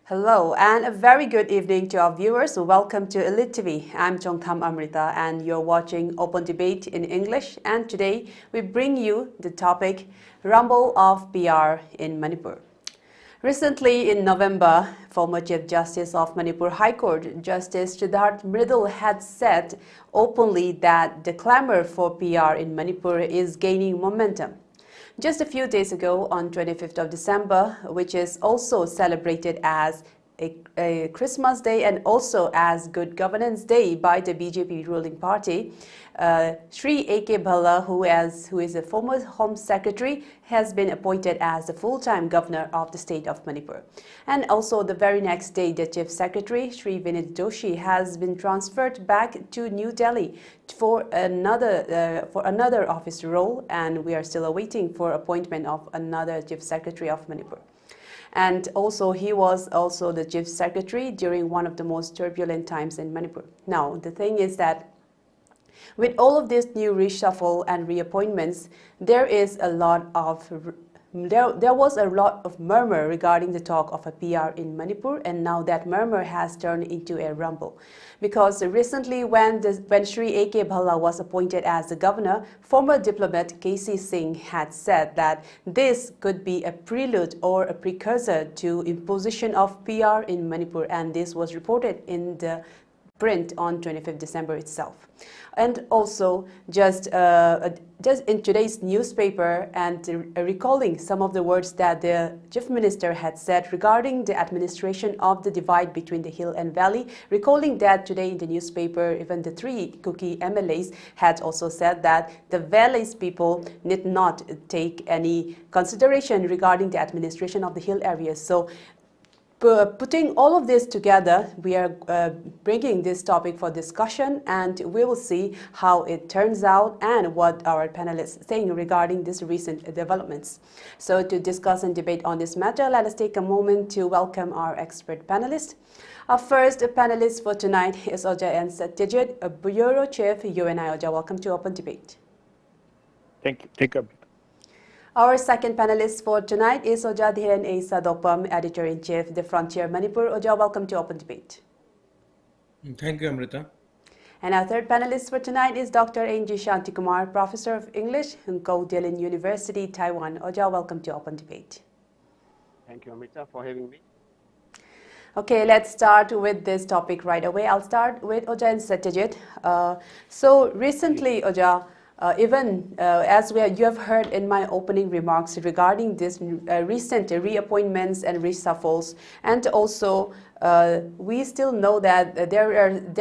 Hello and a very good evening to our viewers. Welcome to ELITETV. I'm Chongtham Amrita and you're watching Open Debate in English, and today we bring you the topic Rumble of PR in Manipur. Recently in November, former Chief Justice of Manipur High Court, Justice Satyajeet Mridul had said openly that the clamor for PR in Manipur is gaining momentum. Just a few days ago, on 25th of December, which is also celebrated as a Christmas Day and also as Good Governance Day by the BJP ruling party, Shri A.K. Bhalla, who is a former Home Secretary, has been appointed as the full-time governor of the state of Manipur. And also the very next day, the Chief Secretary, Shri Vinit Joshi, has been transferred back to New Delhi for another office role, and we are still awaiting for appointment of another Chief Secretary of Manipur. And also, he was also the Chief Secretary during one of the most turbulent times in Manipur. Now, the thing is that with all of this new reshuffle and reappointments, there was a lot of murmur regarding the talk of a PR in Manipur, and now that murmur has turned into a rumble. Because recently when Shri A.K. Bhalla was appointed as the governor, former diplomat K.C. Singh had said that this could be a prelude or a precursor to imposition of PR in Manipur, and this was reported in the print on 25th December itself. And also, just in today's newspaper, and recalling some of the words that the Chief Minister had said regarding the administration of the divide between the hill and valley, recalling that today in the newspaper, even the three Kuki MLAs had also said that the valley's people need not take any consideration regarding the administration of the hill areas. So, putting all of this together, we are bringing this topic for discussion, and we will see how it turns out and what our panelists are saying regarding these recent developments. So to discuss and debate on this matter, let us take a moment to welcome our expert panelists. Our first panelist for tonight is Oja and Satyajeet, a Bureau Chief, UNI. Oja, welcome to Open Debate. Thank you. Take care. Our second panelist for tonight is Oja Dhiren A, Sadokpam, Editor-in-Chief, The Frontier Manipur. Oja, welcome to Open Debate. Thank you, Amrita. And our third panelist for tonight is Dr. N.G. Shantikumar, Professor of English, Hungkou, Delin University, Taiwan. Oja, welcome to Open Debate. Thank you, Amrita, for having me. Okay, let's start with this topic right away. I'll start with Oja and Satyajeet. So recently, Oja, as you have heard in my opening remarks regarding this recent reappointments and reshuffles, and also we still know that there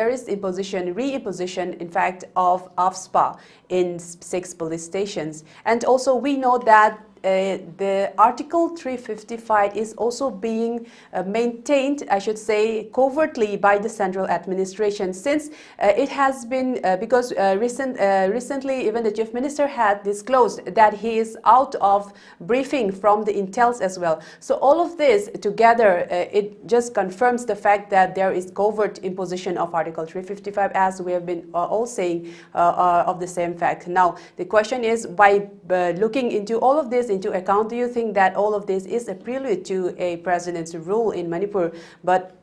is re-imposition, in fact, of AFSPA in 6 police stations, and also we know that the Article 355 is also being maintained, I should say, covertly by the central administration, since it has been, because recently even the Chief Minister had disclosed that he is out of briefing from the intels as well. So all of this together, it just confirms the fact that there is covert imposition of Article 355, as we have been all saying of the same fact. Now, the question is, by looking into all of this into account, do you think that all of this is a prelude to a president's rule in Manipur? But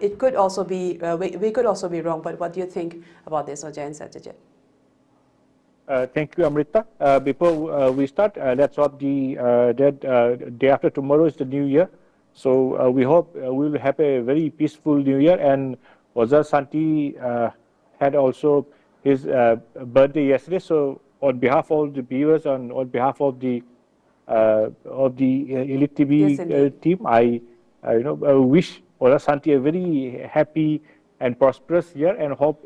it could also be, we could also be wrong. But what do you think about this, Oja and Satyajeet? Thank you, Amrita. Before we start, let's hope that day after tomorrow is the new year. So we hope we will have a very peaceful new year. And Oja Santi had also his birthday yesterday. So on behalf of the viewers and on behalf of the ELITETV team, I wish Oja Santi a very happy and prosperous year, and hope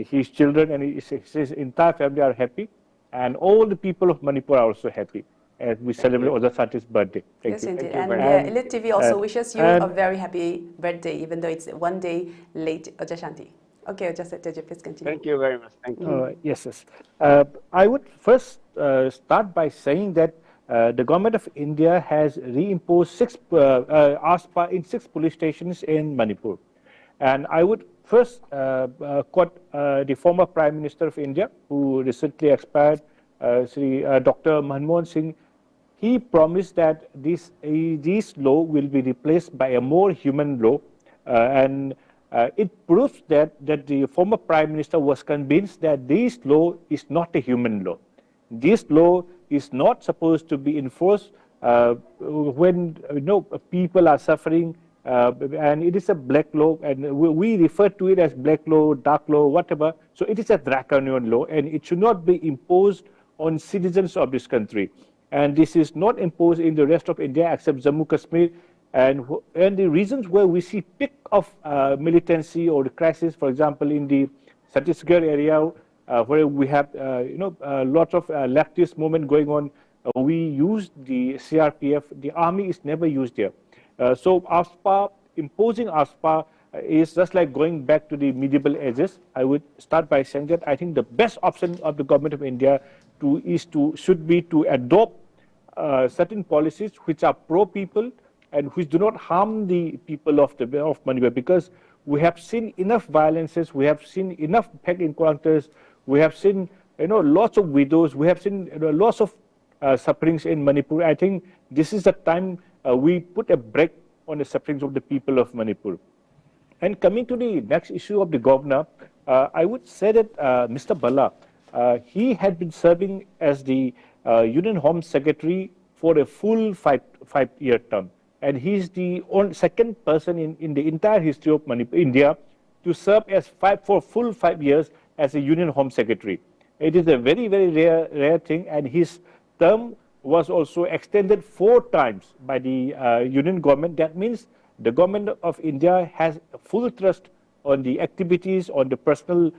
his children and his entire family are happy, and all the people of Manipur are also happy as we celebrate Oja Santi's birthday. Yes, indeed. And ELITETV also wishes you a very happy birthday, even though it's one day late, Oja Shanti. Okay, Oja Satyajeet, please continue. Thank you very much. Thank you. Yes. I would first start by saying that the government of India has reimposed ASPA in 6 police stations in Manipur. And I would first quote the former Prime Minister of India, who recently expired, Dr. Manmohan Singh. he promised that this law will be replaced by a more human law, and it proves that the former Prime Minister was convinced that this law is not a human law. This law is not supposed to be enforced when people are suffering, and it is a black law, and we refer to it as black law, dark law, whatever. So it is a draconian law, and it should not be imposed on citizens of this country. And this is not imposed in the rest of India except Jammu Kashmir. And the reasons where we see peak of militancy or the crisis, for example, in the Satyajeet area, where we have lots of leftist movement going on, we use the CRPF. The army is never used here. So AFSPA, imposing AFSPA is just like going back to the medieval ages. I would start by saying that I think the best option of the government of India should be to adopt certain policies which are pro-people and which do not harm the people of Manipur, because we have seen enough violences, we have seen enough peg encounters, we have seen lots of widows, we have seen lots of sufferings in Manipur. I think this is the time we put a break on the sufferings of the people of Manipur. And coming to the next issue of the governor, I would say that Mr. Bala, he had been serving as the Union Home Secretary for a full five-year term. And he's the second person in the entire history of India to serve for full 5 years as a Union Home Secretary. It is a very, very rare thing, and his term was also extended 4 times by the Union government. That means the government of India has full trust on the activities, on the personal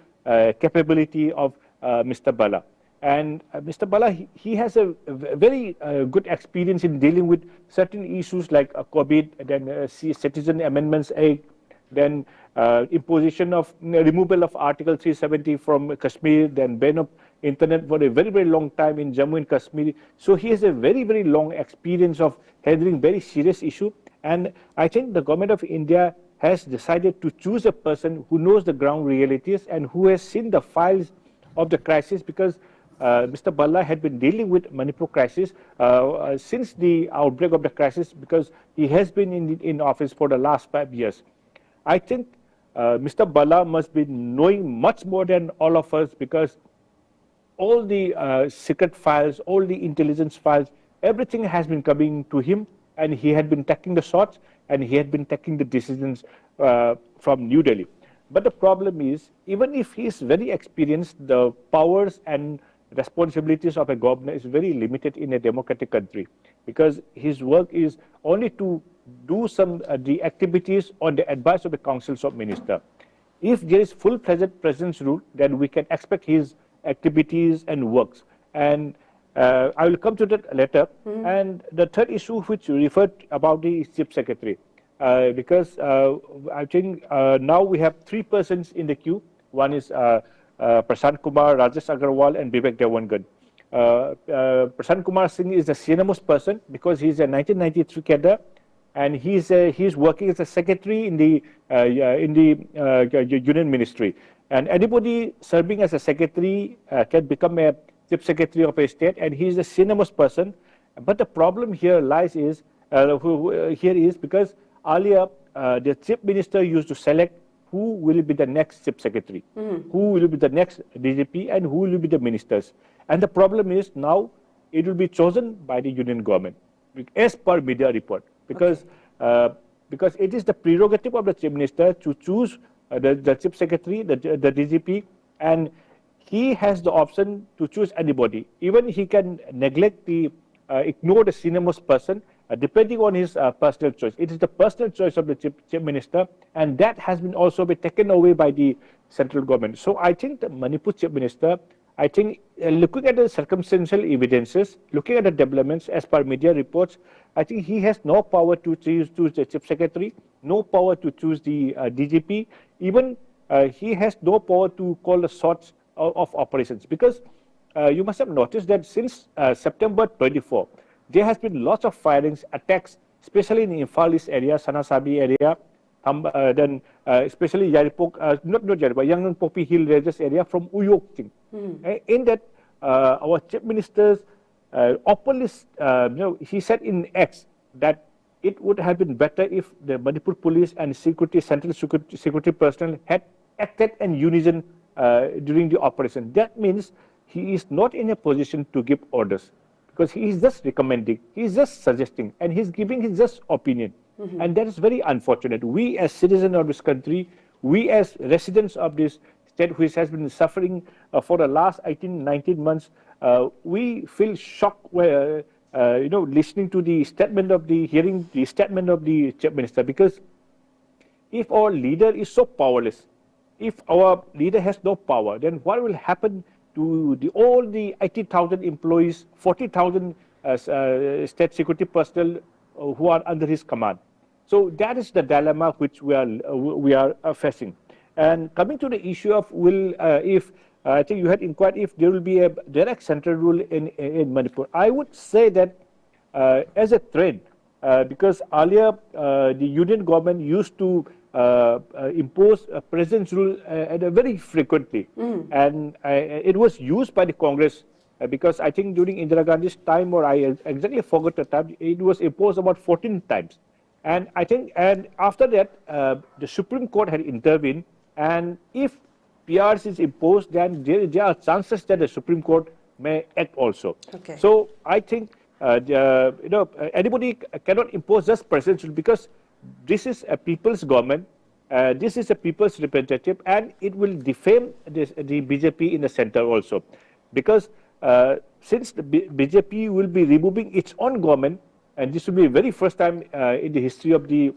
capability of Mr. Bala. And Mr. Bala, he has a very good experience in dealing with certain issues like COVID, then Citizen Amendments Act, then imposition of removal of Article 370 from Kashmir, then ban of internet for a very, very long time in Jammu and Kashmir. So he has a very, very long experience of handling very serious issue. And I think the government of India has decided to choose a person who knows the ground realities and who has seen the files of the crisis, because Mr. Bala had been dealing with Manipur crisis since the outbreak of the crisis, because he has been in office for the last 5 years. I think Mr. Bala must be knowing much more than all of us, because all the secret files, all the intelligence files, everything has been coming to him, and he had been taking the shots, and he had been taking the decisions from New Delhi. But the problem is, even if he is very experienced, the powers and responsibilities of a governor is very limited in a democratic country, because his work is only to do the activities on the advice of the councils of ministers. If there is full presence rule, then we can expect his activities and works. And I will come to that later. And the third issue which you referred about the chief secretary, because I think now we have 3 persons in the queue. One is Prashant Kumar, Rajesh Agarwal, and Vivek Dewangan. Prashant Kumar Singh is the senior-most person because he is a 1993 cadre, and he is working as a secretary in the Union Ministry. And anybody serving as a secretary can become a chief secretary of a state, and he is the senior-most person. But the problem here is because earlier the chief minister used to select who will be the next chief secretary, who will be the next DGP, and who will be the ministers. And the problem is now it will be chosen by the union government, as per media report, because it is the prerogative of the chief minister to choose the chief secretary, the DGP, and he has the option to choose anybody. Even he can neglect ignore the senior-most person, depending on his personal choice. It is the personal choice of the chief minister, and that has been also been taken away by the central government. So I think the Manipur chief minister, I think looking at the circumstantial evidences, looking at the developments as per media reports, I think he has no power to choose the chief secretary, no power to choose the DGP, even he has no power to call the shots of operations, because you must have noticed that since September 24, there has been lots of firings, attacks, especially in the Imphal East area, Sanasabi area, then especially Yaripok, not Yaripok, Yangon Poppy Hill Regis area from Uyok Ting. In that, our chief ministers openly, he said in X that it would have been better if the Manipur police and central security personnel had acted in unison during the operation. That means he is not in a position to give orders, because he is just recommending, he is just suggesting, and he is giving his just opinion. And that is very unfortunate. We as citizens of this country, we as residents of this state which has been suffering for the last 18, 19 months, we feel shocked listening to the statement of hearing the statement of the Chief Minister, because if our leader is so powerless, if our leader has no power, then what will happen to all the 80,000 employees, 40,000 state security personnel who are under his command? So that is the dilemma which we are facing. And coming to the issue of I think you had inquired if there will be a direct central rule in Manipur. I would say that as a trend, because earlier the union government used to impose a president's rule very frequently, and it was used by the Congress because I think during Indira Gandhi's time, or I exactly forgot the time, it was imposed about 14 times. And I think, and after that, the Supreme Court had intervened, and if PRs is imposed, then there are chances that the Supreme Court may act also. Okay. So I think anybody cannot impose just presidential, because this is a people's government, this is a people's representative, and it will defame the BJP in the center also, because since the BJP will be removing its own government, and this will be the very first time in the history of the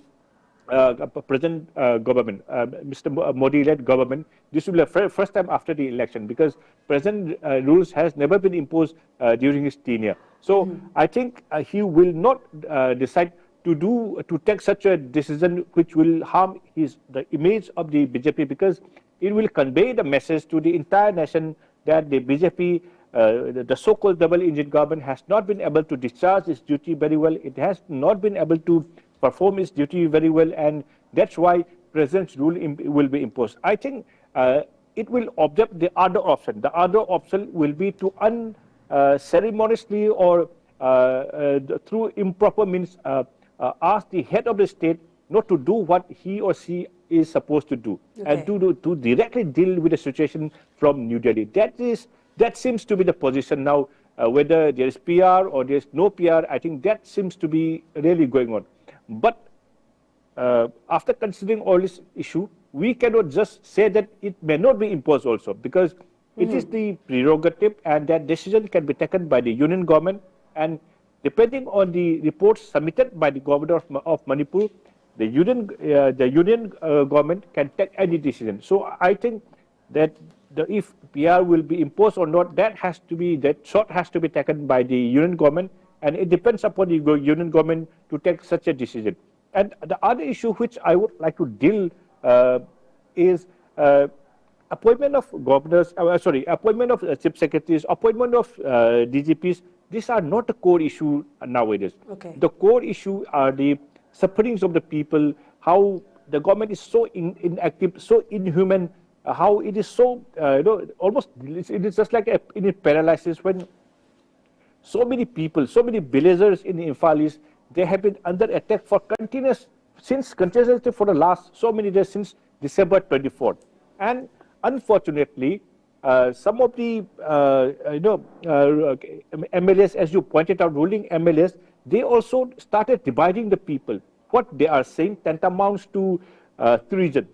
present government, Mr. Modi-led government, this will be the first time after the election, because present rules has never been imposed during his tenure. So I think he will not decide to take such a decision which will harm the image of the BJP, because it will convey the message to the entire nation that the BJP, the so-called double-engine government, has not been able to discharge its duty very well. It has not been able to perform its duty very well, and that's why president's rule will be imposed. I think it will object the other option. The other option will be to unceremoniously or through improper means ask the head of the state not to do what he or she is supposed to do, and to directly deal with the situation from New Delhi. That seems to be the position now. Whether there is PR or there is no PR, I think that seems to be really going on. But after considering all this issue, we cannot just say that it may not be imposed also, because it is the prerogative, and that decision can be taken by the union government, and depending on the reports submitted by the governor of Manipur, the union government can take any decision. So I think that if PR will be imposed or not, that shot has to be taken by the union government, and it depends upon the union government to take such a decision. And the other issue which I would like to deal is appointment of governors, appointment of chief secretaries, appointment of DGPs. These are not the core issue nowadays. Okay. The core issue are the sufferings of the people, how the government is so inactive, so inhuman, how it is so, almost, it is just like in a paralysis when so many people, so many villagers in the Imphalis, they have been under attack for continuously for the last so many days since December 24th. And unfortunately, some of the MLAs, as you pointed out, ruling MLAs, they also started dividing the people. What they are saying tantamounts to treason,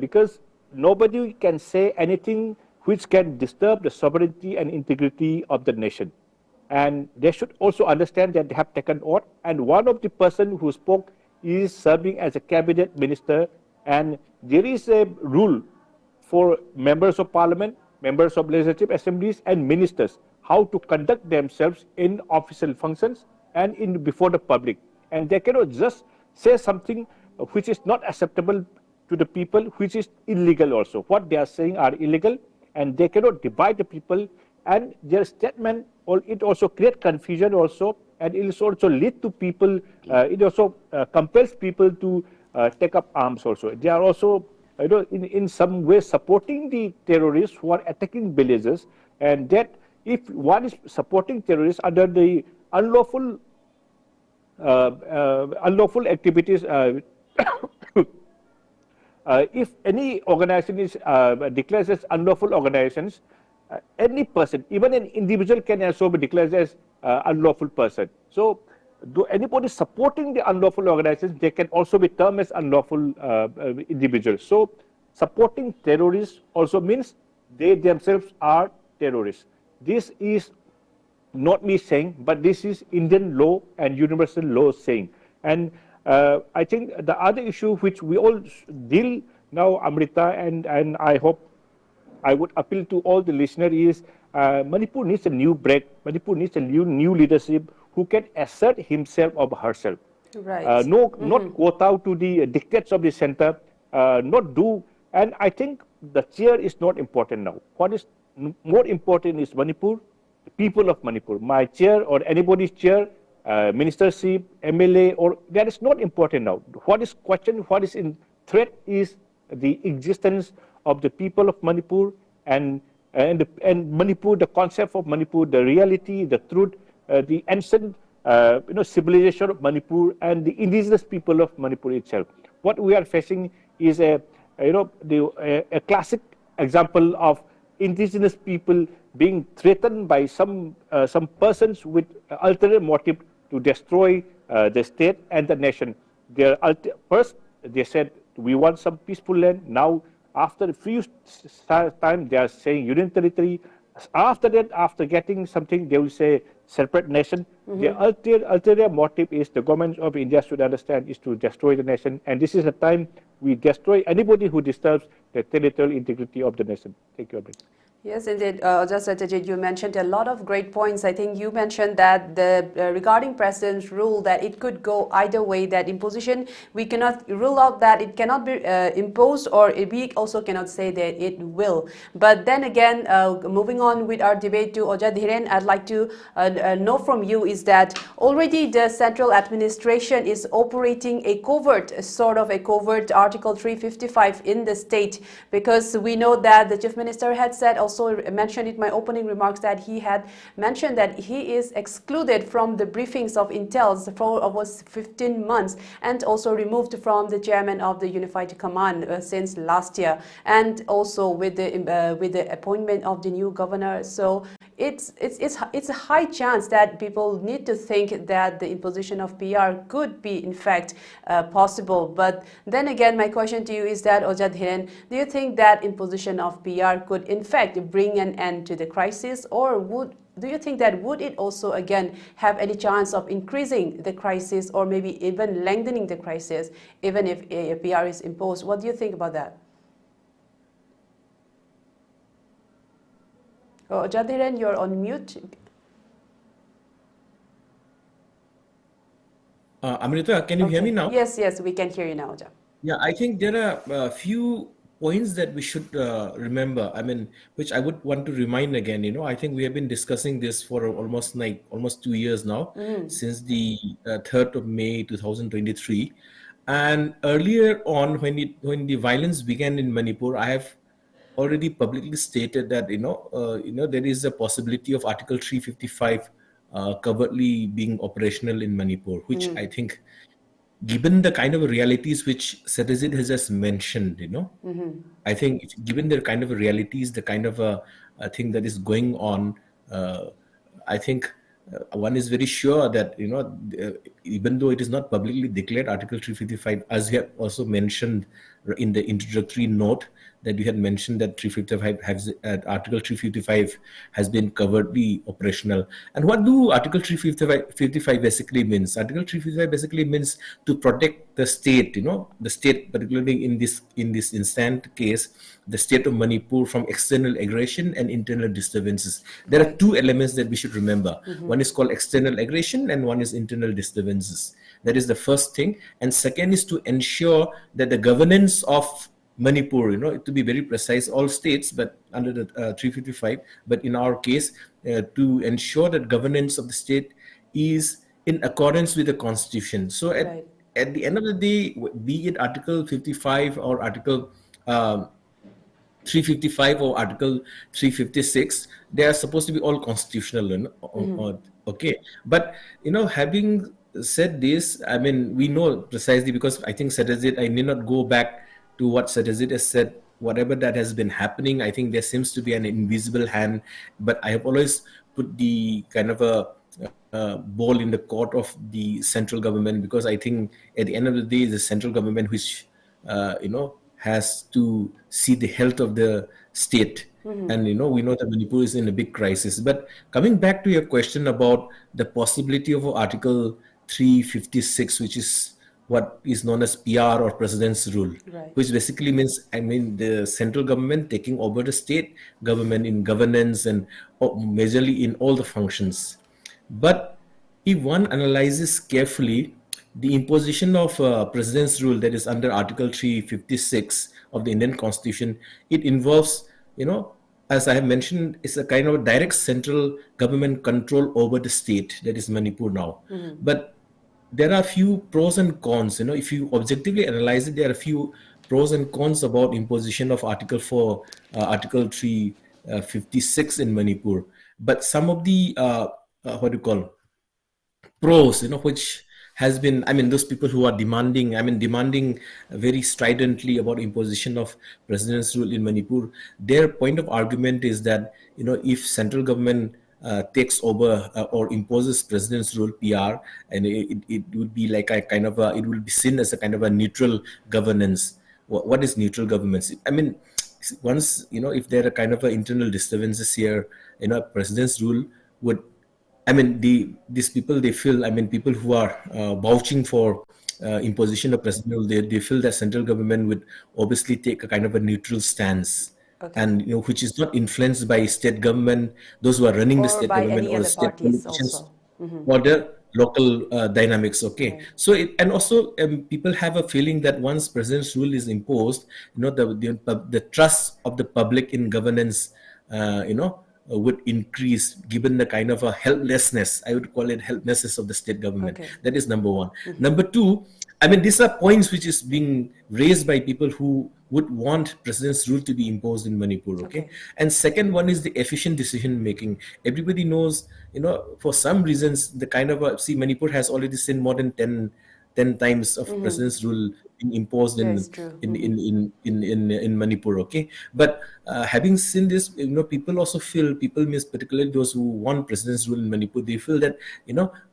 because nobody can say anything which can disturb the sovereignty and integrity of the nation. And they should also understand that they have taken oath, and one of the person who spoke is serving as a cabinet minister, and there is a rule for members of parliament, members of legislative assemblies, and ministers how to conduct themselves in official functions and before the public. And they cannot just say something which is not acceptable to the people, which is illegal also. What they are saying are illegal, and they cannot divide the people, and their statement, it also creates confusion also, and it also lead to people, it also compels people to take up arms also. They are also in some way supporting the terrorists who are attacking villages, and that if one is supporting terrorists under the unlawful activities, if any organization is declared as unlawful organizations, any person, even an individual, can also be declared as unlawful person. So, anybody supporting the unlawful organizations, they can also be termed as unlawful individuals. So, supporting terrorists also means they themselves are terrorists. This is not me saying, but this is Indian law and universal law saying. And I think the other issue which we all deal now, Amrita, and I hope I would appeal to all the listeners is Manipur needs a new break. Manipur needs a new leadership who can assert himself or herself. Right. Not go out to the dictates of the center, not do. And I think the chair is not important now. What is more important is Manipur, the people of Manipur. My chair or anybody's chair, ministership, MLA, or that is not important now. What is questioned, what is in threat is the existence of the people of Manipur and Manipur, the concept of Manipur, the reality, the truth, the ancient civilization of Manipur and the indigenous people of Manipur itself. What we are facing is a classic example of indigenous people being threatened by some persons with ulterior motive to destroy the state and the nation. First, they said we want some peaceful land. Now, after a few time, they are saying union territory. After that, after getting something, they will say separate nation. The ulterior motive is the government of India should understand is to destroy the nation. And this is the time we destroy anybody who disturbs the territorial integrity of the nation. Thank you, Abid. Yes, indeed. Just Satyajeet, you mentioned a lot of great points. I think you mentioned that regarding President's rule, that it could go either way, that imposition, we cannot rule out that it cannot be imposed, or we also cannot say that it will. But then again, moving on with our debate to Oja Dhiren, I'd like to know from you is that already the central administration is operating a covert, sort of a covert Article 355 in the state, because we know that the Chief Minister had said, also mentioned in my opening remarks, that he had mentioned that he is excluded from the briefings of Intels for almost 15 months and also removed from the chairman of the Unified Command since last year, and also with the appointment of the new governor. So it's a high chance that people need to think that the imposition of PR could be in fact possible. But then again, my question to you is that, Oja Dhiren, do you think that imposition of PR could in fact bring an end to the crisis, or do you think that would it also again have any chance of increasing the crisis, or maybe even lengthening the crisis, even if a PR is imposed? What do you think about that? Oh, Oja Dhiren, you're on mute. Amrita, can you hear me now? Yes, we can hear you now, Oja. Yeah, I think there are a few points that we should remember. I mean, which I would want to remind again. I think we have been discussing this for almost 2 years now, since the 3rd of May 2023. And earlier on, when the violence began in Manipur, I have already publicly stated that there is a possibility of Article 355 covertly being operational in Manipur, which I think, given the kind of realities which Satyajeet has just mentioned, I think given the kind of realities, the kind of a thing that is going on, I think one is very sure that, even though it is not publicly declared, Article 355, as you have also mentioned in the introductory note, that you had mentioned that Article 355 has been covertly operational. And what do Article 355 basically means? Article 355 basically means to protect the state, the state, particularly in this instant case, the state of Manipur, from external aggression and internal disturbances. There are two elements that we should remember. One is called external aggression and one is internal disturbances. That is the first thing. And second is to ensure that the governance of Manipur, to be very precise, all states, but under the 355, but in our case, to ensure that governance of the state is in accordance with the constitution. So at the end of the day, be it Article 55 or Article 355 or Article 356, they are supposed to be all constitutional, okay. But having said this, I mean, we know precisely, because I think Satyajeet, I need not go back to what Satyajeet has said. Whatever that has been happening, I think there seems to be an invisible hand. But I have always put the kind of a ball in the court of the central government, because I think at the end of the day, the central government which has to see the health of the state. And we know that Manipur is in a big crisis. But coming back to your question about the possibility of Article 356, which is what is known as PR, or President's Rule, Right. which basically means, I mean, the central government taking over the state government in governance and majorly in all the functions. But if one analyzes carefully, the imposition of President's Rule, that is under Article 356 of the Indian Constitution, it involves, as I have mentioned, it's a kind of a direct central government control over the state, that is Manipur now. But there are a few pros and cons. If you objectively analyze it, there are a few pros and cons about imposition of Article 356 in Manipur. But some of the what do you call pros, which has been, I mean, those people who are demanding very stridently about imposition of President's Rule in Manipur, their point of argument is that, if central government takes over or imposes President's Rule, PR, and it would be like a kind of it will be seen as a kind of a neutral governance. What is neutral governance? I mean, once, if there are kind of internal disturbances here, President's Rule would, I mean, these people, they feel, I mean, people who are vouching for imposition of President's Rule, they feel that central government would obviously take a kind of a neutral stance. Okay. And which is not influenced by state government, those who are running the state government, or the state politicians, or the local dynamics. Okay, right. So and also people have a feeling that once President's Rule is imposed, the trust of the public in governance, would increase, given the kind of a helplessness, I would call it helplessness of the state government. Okay. That is number one. Number two, I mean, these are points which is being raised by people who would want President's Rule to be imposed in Manipur. Okay. And second one is the efficient decision making. Everybody knows, for some reasons, the kind of Manipur has already seen more than 10 times of President's Rule being imposed in Manipur. Okay, but having seen this, people also feel, means particularly those who want President's Rule in Manipur, they feel that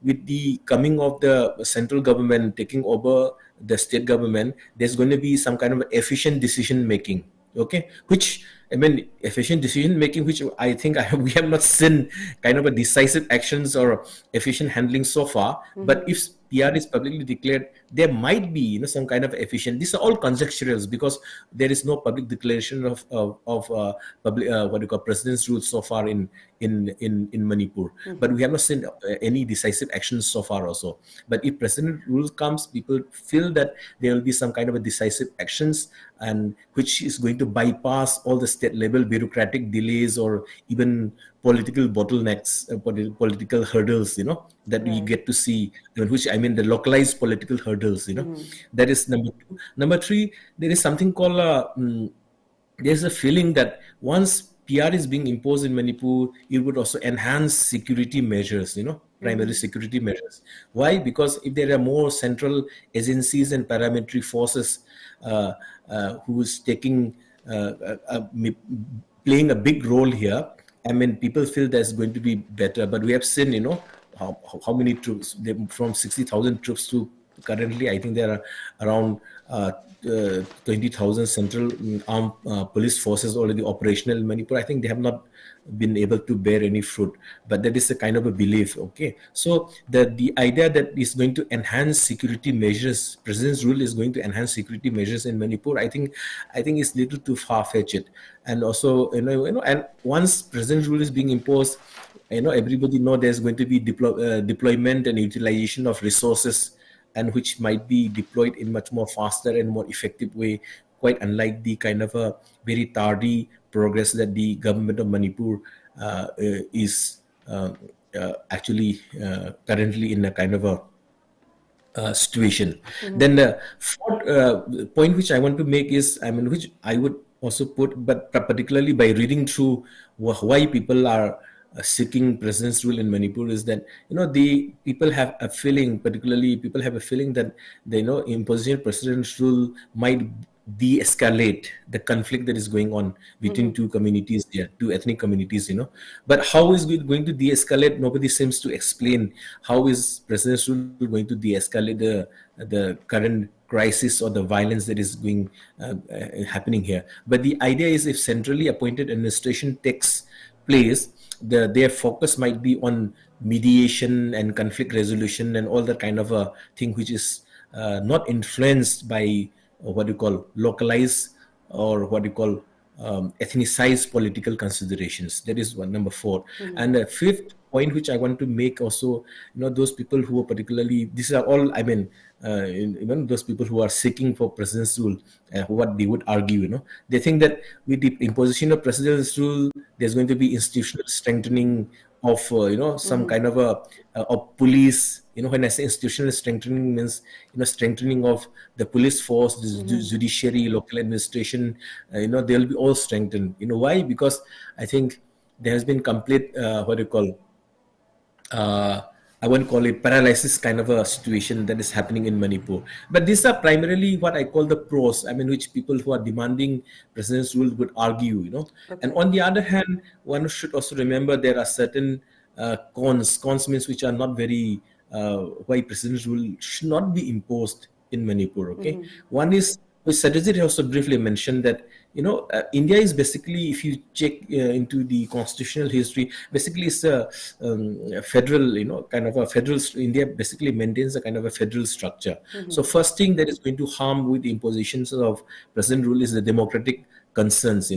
with the coming of the central government taking over the state government, there's going to be some kind of efficient decision making. Okay, which, I mean, efficient decision making, which I think we have not seen kind of a decisive actions or efficient handling so far. But if PR is publicly declared, there might be some kind of efficient. These are all conjecturals, because there is no public declaration of public what you call President's Rule so far in Manipur. But we have not seen any decisive actions so far also. But if President's Rule comes, people feel that there will be some kind of a decisive actions, and which is going to bypass all the state level bureaucratic delays or even political bottlenecks, political hurdles, that we get to see, which, I mean, the localized political hurdles, that is number two. Number three, there is something called, there's a feeling that once PR is being imposed in Manipur, it would also enhance security measures, primarily security measures. Why? Because if there are more central agencies and paramilitary forces who is taking, playing a big role here, I mean, people feel that's going to be better. But we have seen, how many troops, from 60,000 troops to currently, I think there are around 20,000 central armed police forces already operational in Manipur. I think they have not been able to bear any fruit, but that is a kind of a belief. Okay, so the idea that is going to enhance security measures, President's Rule is going to enhance security measures in Manipur, I think it's little too far-fetched. And also, and once President's Rule is being imposed, everybody know there's going to be deployment and utilization of resources, and which might be deployed in much more faster and more effective way, quite unlike the kind of a very tardy progress that the government of Manipur is actually currently in a kind of a situation. Then the fourth point which I want to make is, I mean, which I would also put, but particularly by reading through why people are seeking president's rule in Manipur, is that the people have a feeling, particularly people have a feeling that they know imposition of president's rule might de-escalate the conflict that is going on between two communities there, two ethnic communities. But how is it going to de-escalate? Nobody seems to explain how is president's rule going to de-escalate the current crisis or the violence that is going happening here. But the idea is, if centrally appointed administration takes place, their focus might be on mediation and conflict resolution and all that kind of a thing, which is not influenced by what you call localized or what you call ethnicized political considerations. That is one, number 4. And the fifth point which I want to make also, those people who are particularly, these are all, I mean, even those people who are seeking for president's rule, what they would argue, they think that with the imposition of president's rule, there's going to be institutional strengthening of, some kind of of police. When I say institutional strengthening, means strengthening of the police force, the judiciary, local administration. They'll be all strengthened. Why? Because I think there has been complete what do you call I won't call it paralysis kind of a situation that is happening in Manipur. But these are primarily what I call the pros, I mean, which people who are demanding president's rule would argue, Okay. And on the other hand, one should also remember there are certain cons. Cons means which are not very, why president's rule should not be imposed in Manipur, okay? One is, which Satyajeet also briefly mentioned, that India is basically, if you check into the constitutional history, basically it's a federal, kind of a federal. India basically maintains a kind of a federal structure. So first thing that is going to harm with the impositions of president rule is the democratic concerns.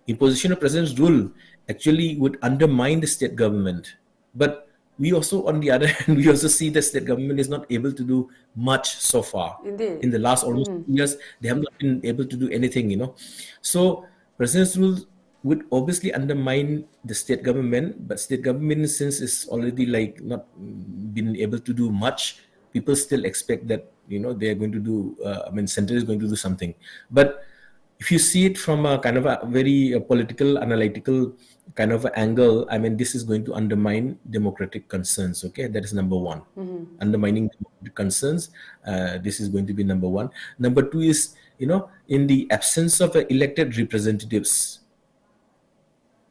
Imposition of president's rule actually would undermine the state government, but we also, on the other hand, we also see the state government is not able to do much so far. Indeed. In the last almost 2 years, they have not been able to do anything, So president's rule would obviously undermine the state government, but state government, since it's already like not been able to do much, people still expect that, they are going to do, center is going to do something. But if you see it from a kind of a very political, analytical kind of angle, this is going to undermine democratic concerns. Okay, that is number 1. Undermining democratic concerns. This is going to be number 1. Number 2 is, in the absence of elected representatives.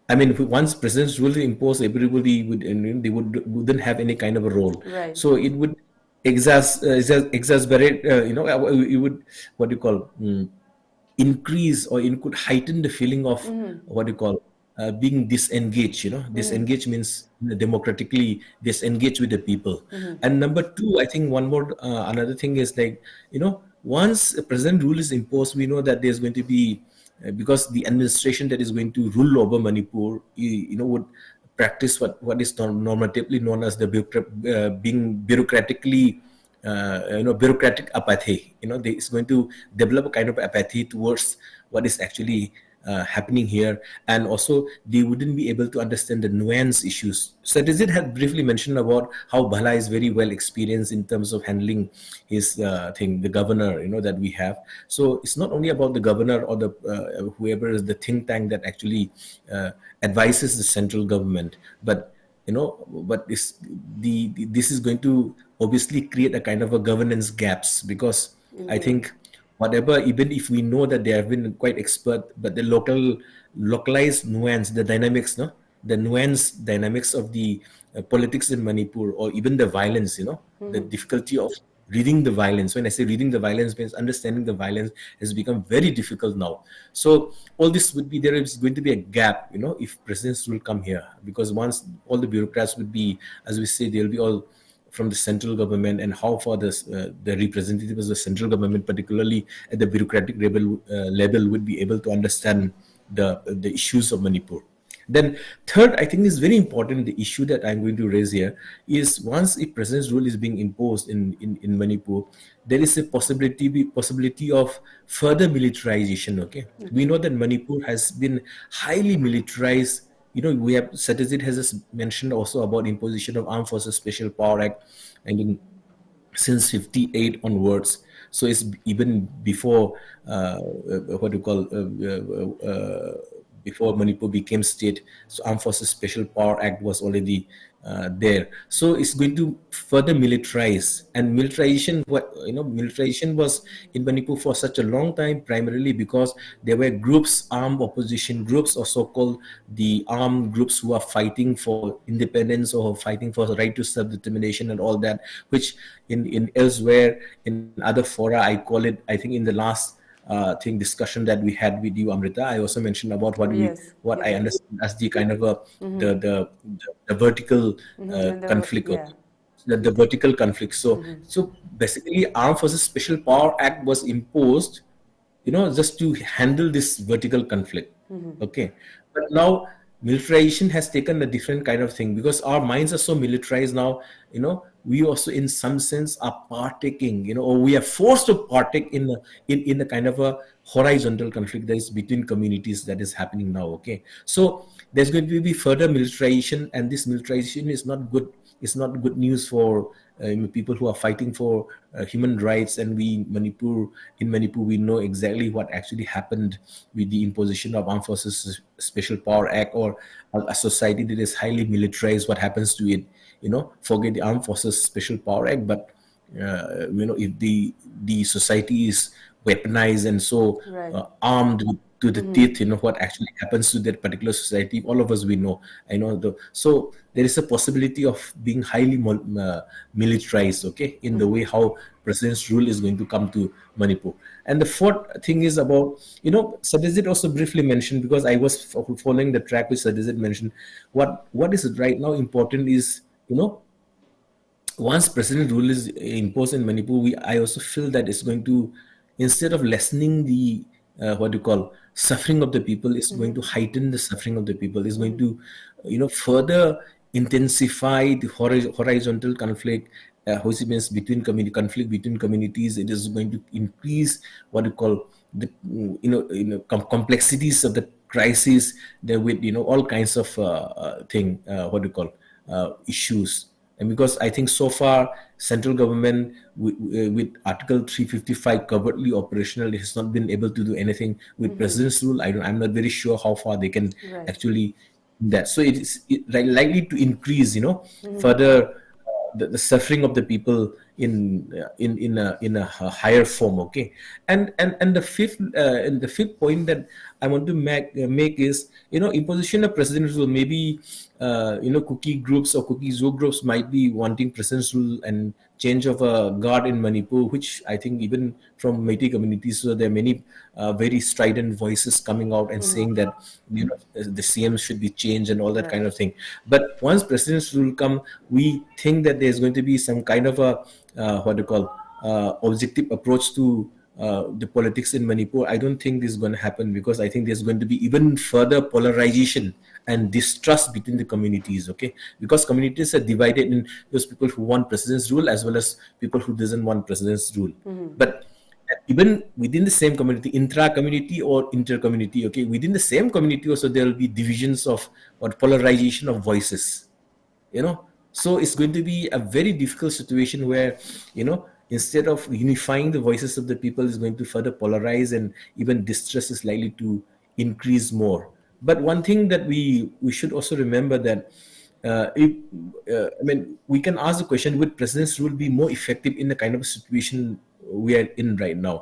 Once president's rule is imposed, everybody would, they wouldn't have any kind of a role. Right. So it would exacerbate, it would, what do you call, increase, or it could heighten the feeling of what you call being disengaged. Disengaged means democratically disengaged with the people. And number 2, I think one more another thing is like, once a president rule is imposed, we know that there's going to be because the administration that is going to rule over Manipur, would practice what is normatively known as the being bureaucratically bureaucratic apathy. They is going to develop a kind of apathy towards what is actually happening here, and also they wouldn't be able to understand the nuance issues. Satyajeet had briefly mentioned about how Bhala is very well experienced in terms of handling his the governor, that we have. So it's not only about the governor or the whoever is the think tank that actually advises the central government, but but this is going to obviously create a kind of a governance gaps, because I think whatever, even if we know that they have been quite expert, but the localized nuance, the dynamics, the nuance dynamics of the politics in Manipur, or even the violence, the difficulty of reading the violence. When I say reading the violence, means understanding the violence has become very difficult now. So all this would be, there is going to be a gap, if presidents will come here, because once all the bureaucrats would be, as we say, they'll be all from the central government, and how far the representatives of the central government, particularly at the bureaucratic level, would be able to understand the issues of Manipur. Then third, I think is very important, the issue that I'm going to raise here is, once a president's rule is being imposed in Manipur, there is a possibility of further militarization. Okay, we know that Manipur has been highly militarized. We have, Satyajeet has just mentioned also about imposition of Armed Forces Special Power Act, since 58 onwards. So it's even before what you call before Manipur became state. So Armed Forces Special Power Act was already there. So it's going to further militarize, and militarization, militarization was in Manipur for such a long time, primarily because there were groups, armed opposition groups, or so-called the armed groups who are fighting for independence or fighting for the right to self-determination and all that, which in elsewhere in other fora, I call it, I think in the last discussion that we had with you, Amrita, I also mentioned about Yes, what I yes. understand as the kind of the vertical And conflict, yeah. the vertical conflict. So basically, Armed Forces Special Power Act was imposed, just to handle this vertical conflict. Okay, but now militarization has taken a different kind of thing, because our minds are so militarized now. We also in some sense are partaking, or we are forced to partake in a kind of a horizontal conflict that is between communities that is happening now. Okay, so there's going to be further militarization, and this militarization is not good. It's not good news for people who are fighting for human rights. And in Manipur, we know exactly what actually happened with the imposition of Armed Forces Special Power Act, or a society that is highly militarized. What happens to it? Forget the Armed Forces Special Power Act, but if the society is weaponized and so Right. armed to the teeth, what actually happens to that particular society, all of us we know. So there is a possibility of being highly militarized, okay, in the way how president's rule is going to come to Manipur. And the fourth thing is about, Satyajeet also briefly mentioned, because I was following the track which Satyajeet mentioned. What is right now important is, once president rule is imposed in Manipur, I also feel that it's going to, instead of lessening the what do you call suffering of the people, it's going to heighten the suffering of the people. It's going to, further intensify the horizontal conflict, which means conflict between communities. It is going to increase what you call the complexities of the crisis. There with all kinds of issues. And because I think so far central government with Article 355 covertly operational, it has not been able to do anything. With president's rule, I'm not very sure how far they can Right. actually do that. So it is likely to increase, further the suffering of the people in a higher form. Okay, and the fifth point that I want to make is, imposition of president's rule. Maybe cookie groups or cookie zoo groups might be wanting president's rule and change of a guard in Manipur, which I think even from Meitei communities, so there are many very strident voices coming out and saying that the CM should be changed and all that kind of thing. But once president's rule come, we think that there's going to be some kind of a objective approach to the politics in Manipur. I don't think this is going to happen, because I think there's going to be even further polarization and distrust between the communities. Okay, because communities are divided in those people who want president's rule as well as people who doesn't want president's rule. But even within the same community, intra-community or inter-community, okay, within the same community also there will be divisions of or polarization of voices. So it's going to be a very difficult situation where, instead of unifying the voices of the people, is going to further polarize, and even distress is likely to increase more. But one thing that we should also remember that we can ask the question: would president's rule be more effective in the kind of situation we are in right now?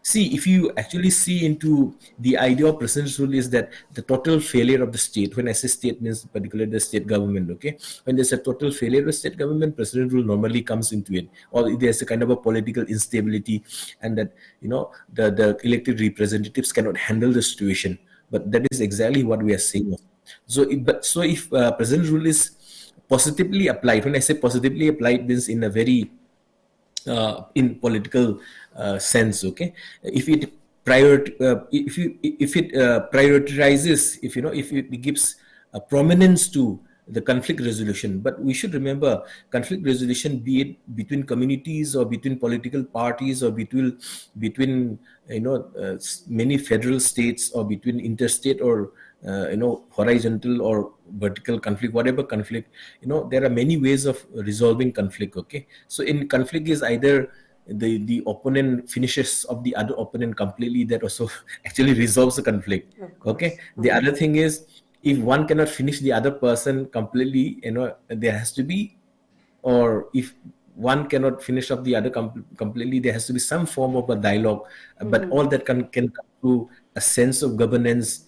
See, if you actually see into the idea of president's rule, is that the total failure of the state. When I say state, means particularly the state government. Okay, when there's a total failure of state government, president rule normally comes into it, or there's a kind of a political instability, and that the elected representatives cannot handle the situation. But that is exactly what we are seeing. So if president rule is positively applied, when I say positively applied, means in a very in political sense. Okay, if it prioritizes, if it gives a prominence to the conflict resolution. But we should remember, conflict resolution, be it between communities or between political parties or between many federal states, or between interstate or horizontal or vertical conflict, whatever conflict, there are many ways of resolving conflict. Okay, so in conflict is either the opponent finishes of the other opponent completely, that also actually resolves the conflict. Okay. The other thing is, if one cannot finish the other person completely, there has to be, or if one cannot finish up the other completely, there has to be some form of a dialogue. But all that can come through a sense of governance,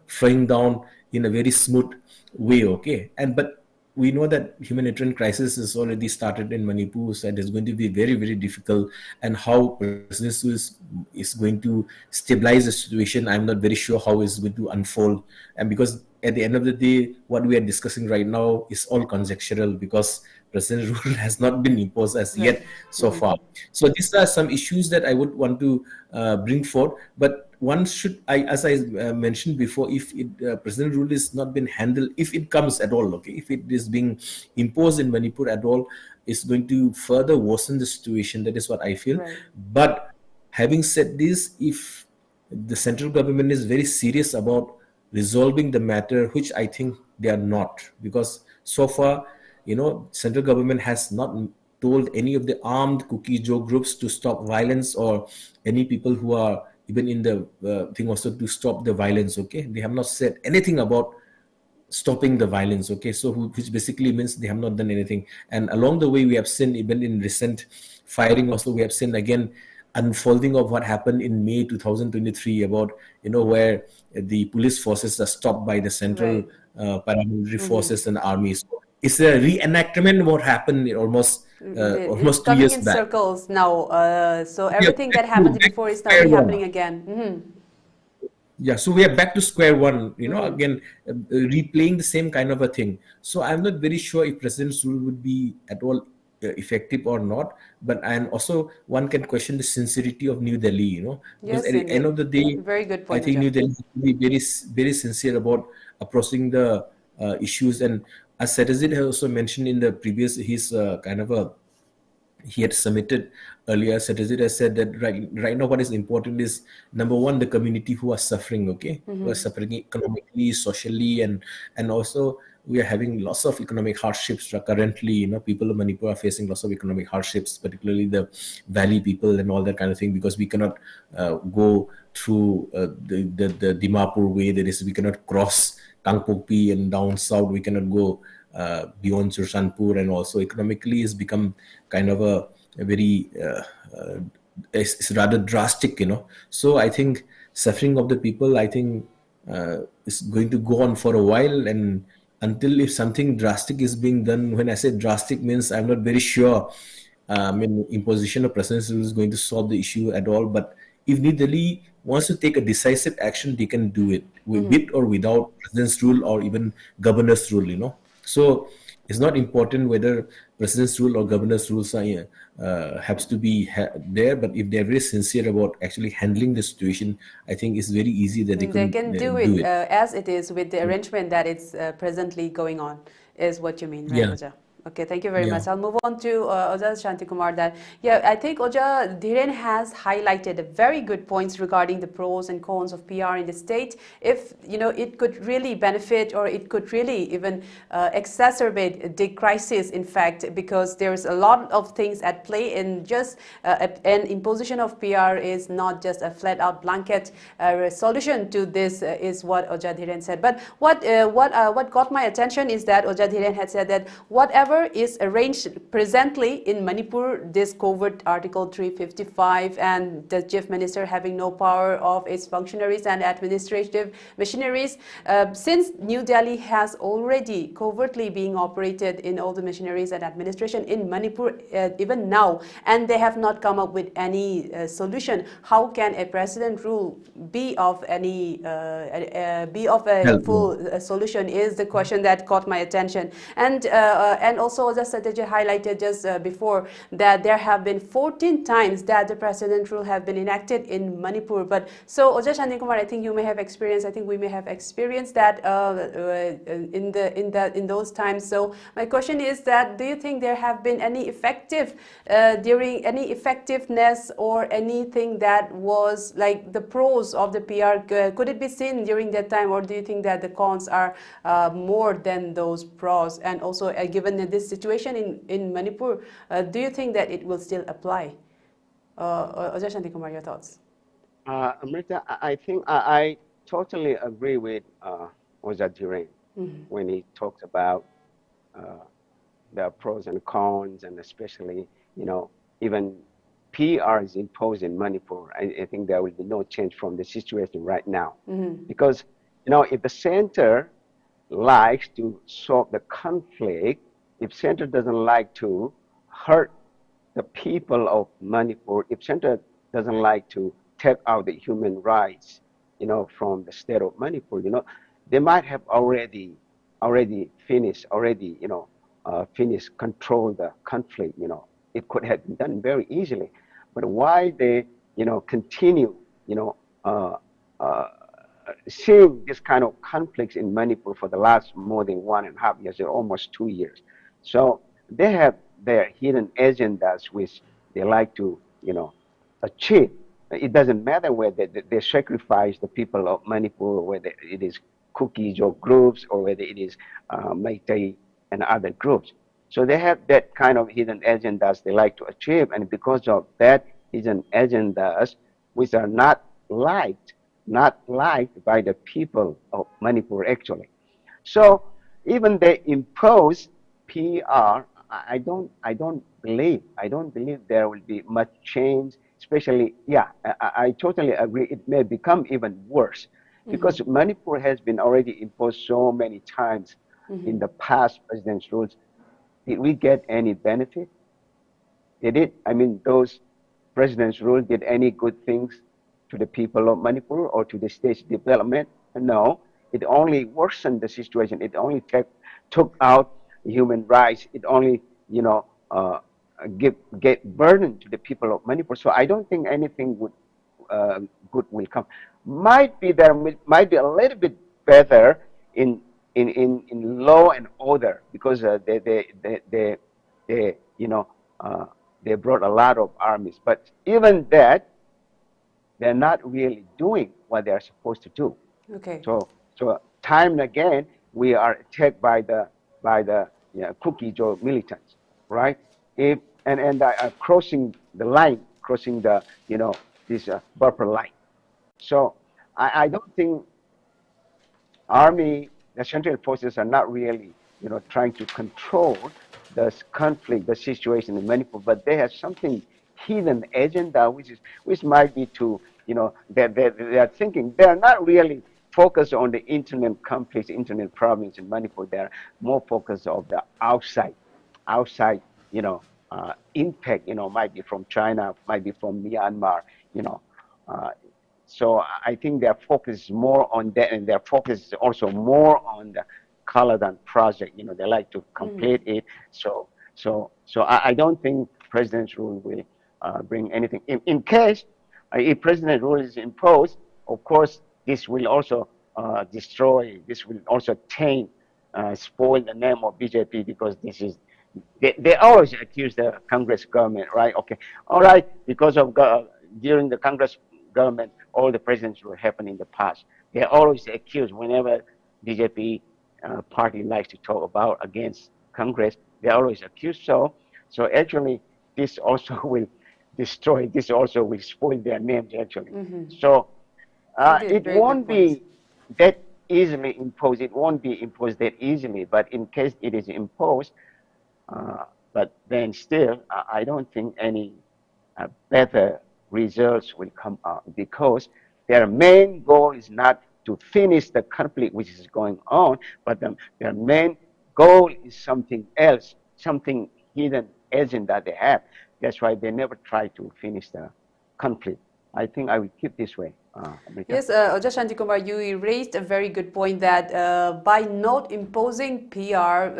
flowing down in a very smooth way. Okay. But we know that humanitarian crisis has already started in Manipur, and it's going to be very, very difficult. And how President Su is going to stabilize the situation, I'm not very sure how it's going to unfold. And because at the end of the day, what we are discussing right now is all conjectural, because President rule has not been imposed as yet so far. So these are some issues that I would want to bring forth. But one should, as I mentioned before, if President rule is not been handled, if it comes at all, okay, if it is being imposed in Manipur at all, it's going to further worsen the situation. That is what I feel. But having said this, if the central government is very serious about resolving the matter, which I think they are not, because so far, central government has not told any of the armed Kuki Joe groups to stop violence, or any people who are even in the thing also to stop the violence. Okay, they have not said anything about stopping the violence. Okay, so which basically means they have not done anything. And along the way, we have seen, even in recent firing also, we have seen again unfolding of what happened in May 2023 about, where the police forces are stopped by the central paramilitary forces and armies. So it's a reenactment of what happened almost 2 years in back. Circles now. So everything that happened before is now happening again. Yeah, so we are back to square one, again, replaying the same kind of a thing. So I'm not very sure if President's rule would be at all effective or not. But and also one can question the sincerity of New Delhi, because at the end of the day, very good point, I think New Delhi is very, very sincere about approaching the issues. And as Satyajeet has also mentioned in the previous, he had submitted earlier, Satyajeet has said that right now what is important is, number one, the community who are suffering, okay, who are suffering economically, socially, and also we are having lots of economic hardships currently. People of Manipur are facing lots of economic hardships, particularly the valley people and all that kind of thing, because we cannot go through the Dimapur way. That is, we cannot cross Kangpokpi, and down south we cannot go beyond Churchandpur, and also economically it's become kind of a very it's rather drastic. So I think suffering of the people, I think is going to go on for a while, and until if something drastic is being done. When I say drastic, means I'm not very sure imposition of President's rule is going to solve the issue at all. But if New Delhi wants to take a decisive action, they can do it with or without President's rule, or even Governor's rule. So it's not important whether President's rule or Governor's rules has to be there, but if they're very sincere about actually handling the situation, I think it's very easy that they can do it as it is, with the arrangement that it's presently going on, is what you mean, right, Oja? Okay, thank you very much. I'll move on to Oja Shantikumar. I think Oja Dhiren has highlighted very good points regarding the pros and cons of PR in the state. If it could really benefit, or it could really even exacerbate the crisis, in fact, because there's a lot of things at play, and just an imposition of PR is not just a flat-out blanket solution to this, is what Oja Dhiren said. But what got my attention is that Oja Dhiren had said that whatever is arranged presently in Manipur, this covert Article 355 and the Chief Minister having no power of its functionaries and administrative machineries, since New Delhi has already covertly being operated in all the machineries and administration in Manipur even now, and they have not come up with any solution, how can a president rule be of any full solution, is the question that caught my attention. And also, just Satyajeet highlighted just before that there have been 14 times that the president rule have been enacted in Manipur. But so, Oja Shantikumar, I think you may have experienced, I think we may have experienced that in those times. So my question is that, do you think there have been any effectiveness or anything that was like the pros of the PR? Could it be seen during that time, or do you think that the cons are more than those pros? And also, given this situation in Manipur, do you think that it will still apply? Shantikumar, your thoughts? Amrita, I think I totally agree with Dhiren when he talks about the pros and cons, and especially, even PR is imposed in Manipur. I think there will be no change from the situation right now. Because, if the center likes to solve the conflict, if center doesn't like to hurt the people of Manipur, if center doesn't like to take out the human rights, from the state of Manipur, they might have already finished, control the conflict, It could have been done very easily. But why they, continue, seeing this kind of conflicts in Manipur for the last more than 1.5 years, or almost 2 years. So they have their hidden agendas which they like to, achieve. It doesn't matter whether they sacrifice the people of Manipur, whether it is cookies or groups, or whether it is Meitei and other groups. So they have that kind of hidden agendas they like to achieve, and because of that hidden agendas, which are not liked by the people of Manipur actually. So even they impose PR, I don't believe there will be much change. Especially, I totally agree. It may become even worse because Manipur has been already imposed so many times in the past president's rules. Did we get any benefit? Did it? I mean, those president's rules did any good things to the people of Manipur or to the state's development? No. It only worsened the situation. It only took out human rights. It only, get burden to the people of Manipur. So I don't think anything good will come. Might be a little bit better in law and order because they brought a lot of armies. But even that, they're not really doing what they're supposed to do. Okay. So time and again we are attacked by the cookies or militants, right? And are crossing the line, crossing the this buffer line. So I don't think army, the central forces are not really trying to control this conflict, the situation in Manipur, but they have something hidden agenda, which might be to they are thinking they are not really focused on the internal conflicts, internal problems in Manipur. They are more focused on the outside impact, might be from China, might be from Myanmar, So I think their focus is more on that, and their focus is also more on the Kaladan project. They like to complete it. So I don't think president's rule will bring anything. In case if president rule is imposed, of course, this will also destroy. This will also taint, spoil the name of BJP because this is. They always accuse the Congress government, right? Okay, all right, because of during the Congress government, all the presidents will happen in the past. They always accuse whenever BJP party likes to talk about against Congress. They always accuse. So actually, this also will destroy. This also will spoil their names actually. So it won't be that easily imposed. It won't be imposed that easily. But in case it is imposed. But then still, I don't think any better results will come out because their main goal is not to finish the conflict which is going on, but their main goal is something else, something hidden agenda they have. That's why they never try to finish the conflict. I think I will keep this way. Yes, Shantikumar, you raised a very good point that by not imposing PR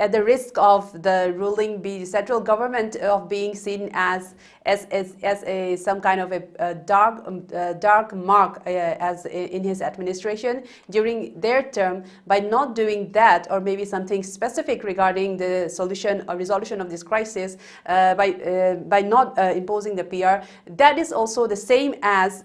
at the risk of the ruling central government of being seen as some kind of a dark mark as in his administration during their term, by not doing that, or maybe something specific regarding the solution or resolution of this crisis, by not imposing the PR, that is also the same as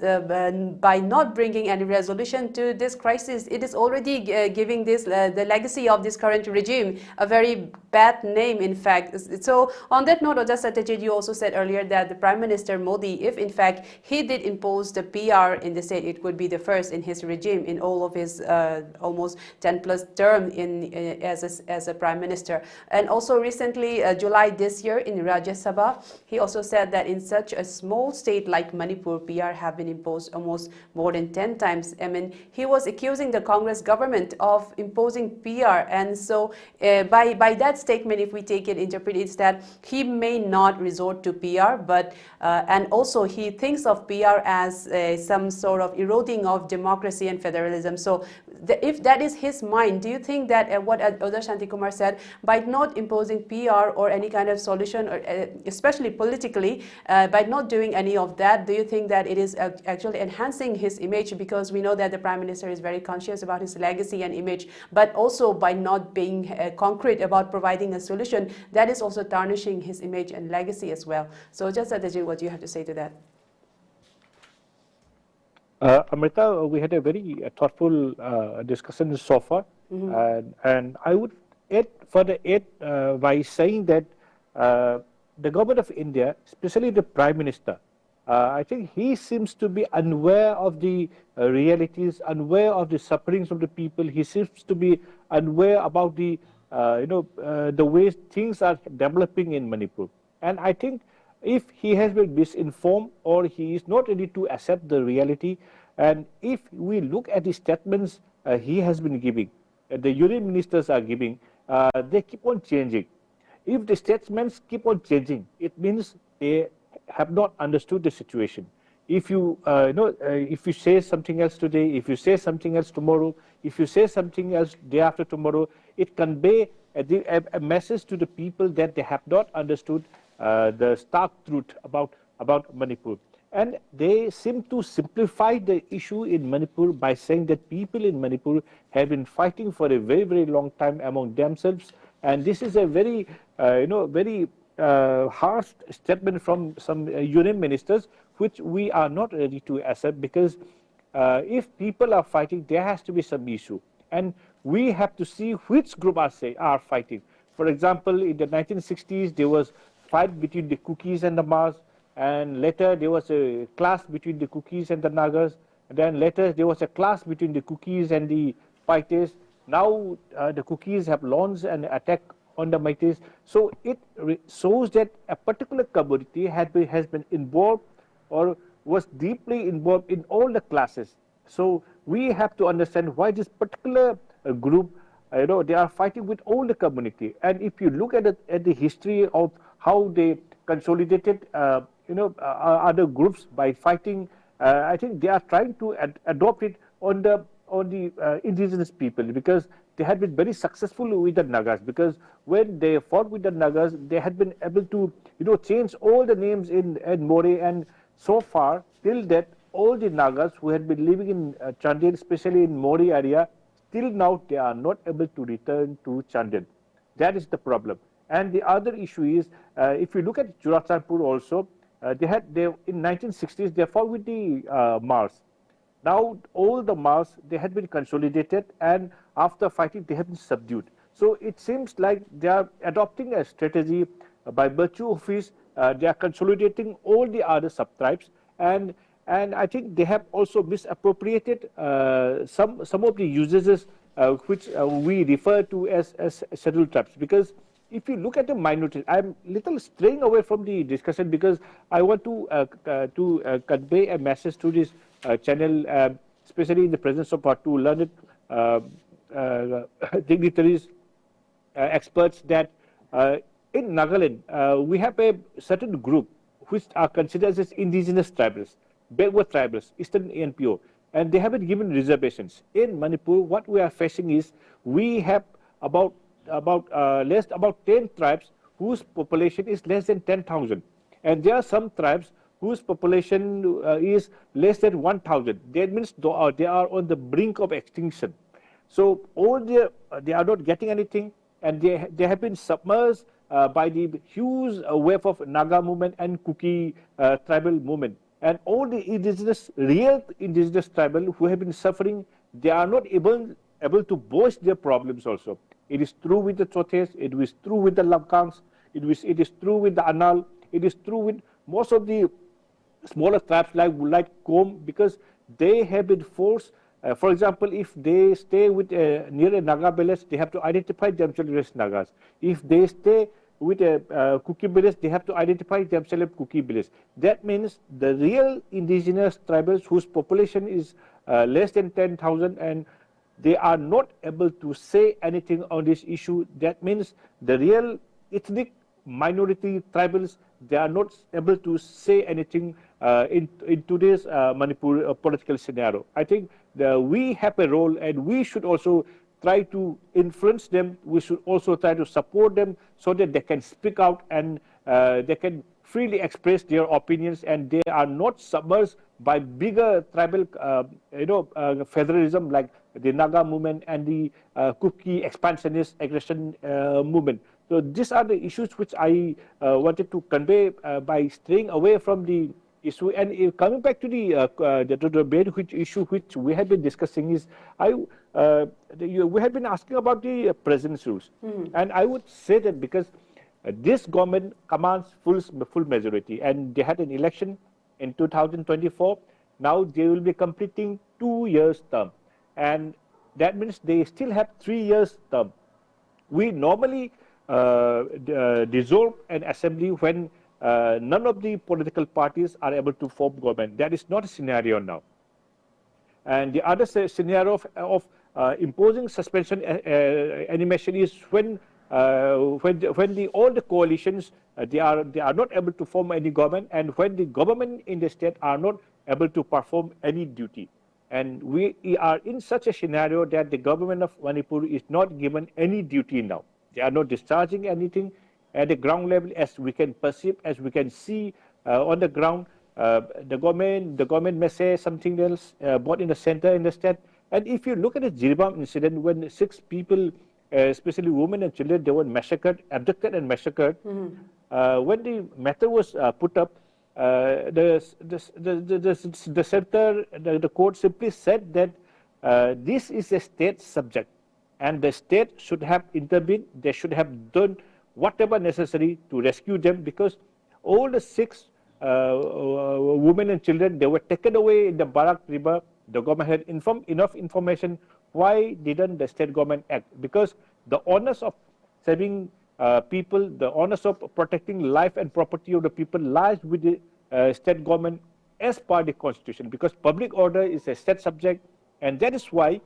by not bringing any resolution to this crisis. It is already giving this the legacy of this current regime a very bad name, in fact. So on that note, Oja Satyajeet, you also said earlier that the Prime Minister Modi, if in fact he did impose the PR in the state, it would be the first in his regime in all of his almost 10 plus term as a Prime Minister. And also recently, July this year in Rajya Sabha, he also said that in such a small state like Manipur, PR have been imposed almost more than 10 times. I mean, he was accusing the Congress government of imposing PR, and so by that statement, if we take it, interpret it, that he may not resort to PR, but and also he thinks of PR as some sort of eroding of democracy and federalism. So if that is his mind, do you think that what Oda Shantikumar said, by not imposing PR or any kind of solution, or especially politically, by not doing any of that, do you think that it is actually enhancing his image? Because we know that the Prime Minister is very conscious about his legacy and image, but also by not being concrete about providing a solution, that is also tarnishing his image and legacy as well. So just Satyajeet, what do you have to say to that? Amrita, we had a very thoughtful discussion so far, and I would further add by saying that the government of India, especially the Prime Minister, I think he seems to be unaware of the realities, unaware of the sufferings of the people. He seems to be unaware about the the ways things are developing in Manipur. And I think if he has been misinformed or he is not ready to accept the reality, and if we look at the statements he has been giving, the union ministers are giving, they keep on changing. If the statements keep on changing, it means they have not understood the situation. If you if you say something else today, if you say something else tomorrow, if you say something else day after tomorrow, it convey a message to the people that they have not understood the stark truth about Manipur. And they seem to simplify the issue in Manipur by saying that people in Manipur have been fighting for a very, very long time among themselves. And this is a very, very harsh statement from some union ministers, which we are not ready to accept, because if people are fighting, there has to be some issue. And we have to see which group are fighting. For example, in the 1960s, there was fight between the Kukis and the Mars, and later there was a clash between the Kukis and the Nagas, and then later there was a clash between the Kukis and the Paites. Now the Kukis have launched an attack on the Maites. So it shows that a particular community has been involved or was deeply involved in all the classes. So we have to understand why this particular group, they are fighting with all the community. And if you look at the history of how they consolidated, other groups by fighting, I think they are trying to adopt it on the indigenous people, because they had been very successful with the Nagas, because when they fought with the Nagas, they had been able to, change all the names in More, and so far, till that, all the Nagas who had been living in Chandel, especially in More area, till now they are not able to return to Chandel. That is the problem. And the other issue is, if you look at Churachandpur also, in 1960s, they fought with the Mars. Now, all the Mars, they had been consolidated, and after fighting, they have been subdued. So it seems like they are adopting a strategy by virtue of which they are consolidating all the other sub-tribes, and I think they have also misappropriated some of the usages which we refer to as scheduled tribes. Because if you look at the minorities, I'm little straying away from the discussion, because I want to convey a message to this channel, especially in the presence of our two learned dignitaries, experts, that in Nagaland we have a certain group which are considered as indigenous tribals, backward tribals, Eastern NPO, and they have been given reservations. In Manipur, what we are facing is we have about 10 tribes whose population is less than 10,000, and there are some tribes whose population is less than 1,000. That means they are on the brink of extinction. So they are not getting anything, and they have been submerged by the huge wave of Naga movement and Kuki tribal movement. And all the real indigenous tribal who have been suffering, they are not able to voice their problems also. It is true with the Chotes, it is true with the Lamkangs, it is true with the Anal, it is true with most of the smaller tribes like Kom, because they have been forced. For example, if they stay with near a Naga village, they have to identify themselves as Nagas. If they stay with a Kuki village, they have to identify themselves as Kuki village. That means the real indigenous tribals whose population is less than 10,000 and they are not able to say anything on this issue. That means the real ethnic minority tribals, they are not able to say anything in today's Manipur political scenario. I think we have a role, and we should also try to influence them. We should also try to support them so that they can speak out and they can freely express their opinions, and they are not submerged by bigger tribal federalism like the Naga movement and the Kuki expansionist aggression movement. So these are the issues which I wanted to convey by staying away from the issue. And coming back to the main issue which we have been discussing is, we have been asking about the president's rules. And I would say that because this government commands full majority, and they had an election in 2024. Now they will be completing 2 years term, and that means they still have 3 years term. We normally dissolve an assembly when none of the political parties are able to form government. That is not a scenario now. And the other scenario of imposing suspension animation is when all the coalitions they are not able to form any government, and when the government in the state are not able to perform any duty. And we are in such a scenario that the government of Manipur is not given any duty now. They are not discharging anything at the ground level, as we can perceive, as we can see on the ground. The government may say something else, but in the center, in the state. And if you look at the Jirbam incident, when 6 people, especially women and children, they were massacred, abducted and massacred. When the matter was put up, the center, the court simply said that this is a state subject, and the state should have intervened. They should have done whatever necessary to rescue them, because all the 6 women and children, they were taken away in the Barak River. The government had enough information. Why didn't the state government act? Because the onus of saving people, the onus of protecting life and property of the people lies with the state government as per the constitution, because public order is a state subject. And that is why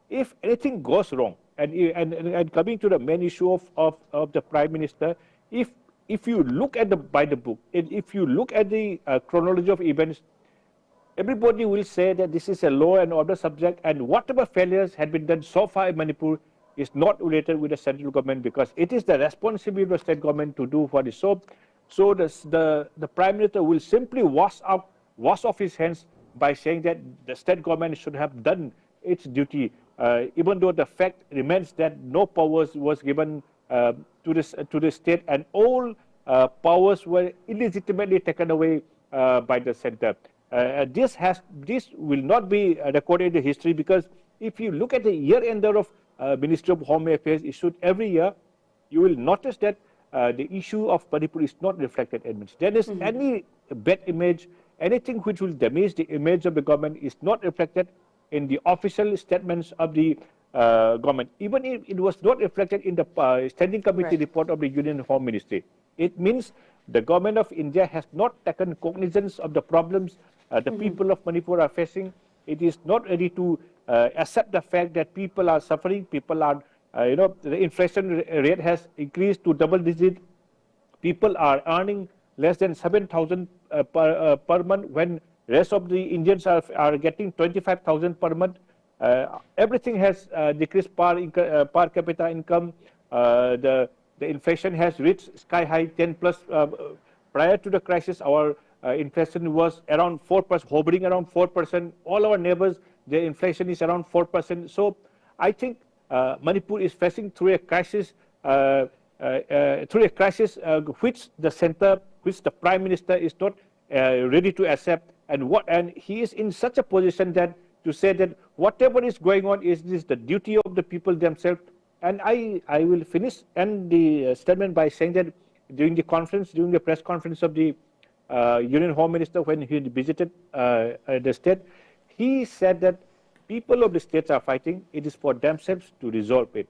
if anything goes wrong, and coming to the main issue of the Prime Minister, if you look at by the book, and if you look at the chronology of events, everybody will say that this is a law and order subject, and whatever failures had been done so far in Manipur is not related with the central government, because it is the responsibility of the state government to do what is so. So the Prime Minister will simply wash off his hands by saying that the state government should have done its duty, even though the fact remains that no powers was given to the state, and all powers were illegitimately taken away by the center. This will not be recorded in history, because if you look at the year-ender of Ministry of Home Affairs issued every year, you will notice that the issue of Manipur is not reflected in it. There is any bad image, anything which will damage the image of the government is not reflected in the official statements of the government. Even if it was not reflected in the Standing Committee report of the Union Home Ministry. It means the government of India has not taken cognizance of the problems the people of Manipur are facing. It is not ready to accept the fact that people are suffering. People are, the inflation rate has increased to double digit. People are earning less than 7,000 per month, when rest of the Indians are getting 25,000 per month. Everything has decreased per capita income. The inflation has reached sky high, 10 plus. Prior to the crisis, our inflation was around 4%, hovering around 4%. All our neighbors, their inflation is around 4%. So I think Manipur is facing through a crisis, which the center, which the Prime Minister is not ready to accept, and he is in such a position that to say that whatever is going on is the duty of the people themselves, And I will finish and the statement by saying that during the press conference of the Union Home Minister when he visited the state, he said that people of the states are fighting. It is for themselves to resolve it.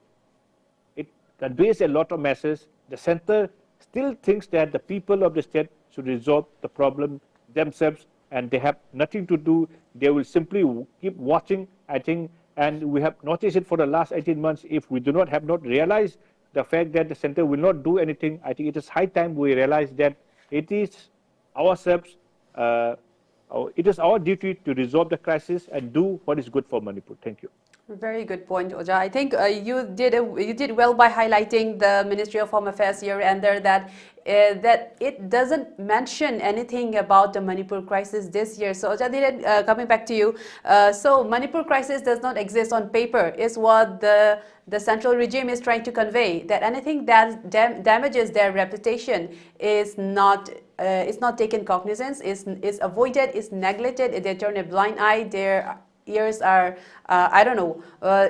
It conveys a lot of messages. The center still thinks that the people of the state should resolve the problem themselves, and they have nothing to do. They will simply keep watching, I think, and we have noticed it for the last 18 months. If we have not realized the fact that the center will not do anything, I think it is high time we realize that it is ourselves, it is our duty to resolve the crisis and do what is good for Manipur. Thank you. Very good point, Oja. I think you did well by highlighting the Ministry of Home Affairs here and there that it doesn't mention anything about the Manipur crisis this year. So Oja, coming back to you, so Manipur crisis does not exist on paper is what the central regime is trying to convey, that anything that damages their reputation is not taken cognizance, is avoided, is neglected. They turn a blind eye. Their ears are, I don't know,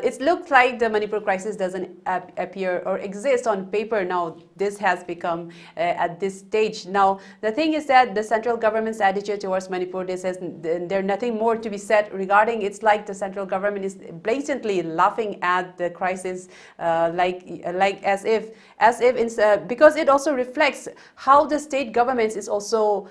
it looks like the Manipur crisis doesn't appear or exist on paper now. This has become at this stage. Now, the thing is that the central government's attitude towards Manipur, this says there's nothing more to be said regarding. It's like the central government is blatantly laughing at the crisis, like as if because it also reflects how the state governments is also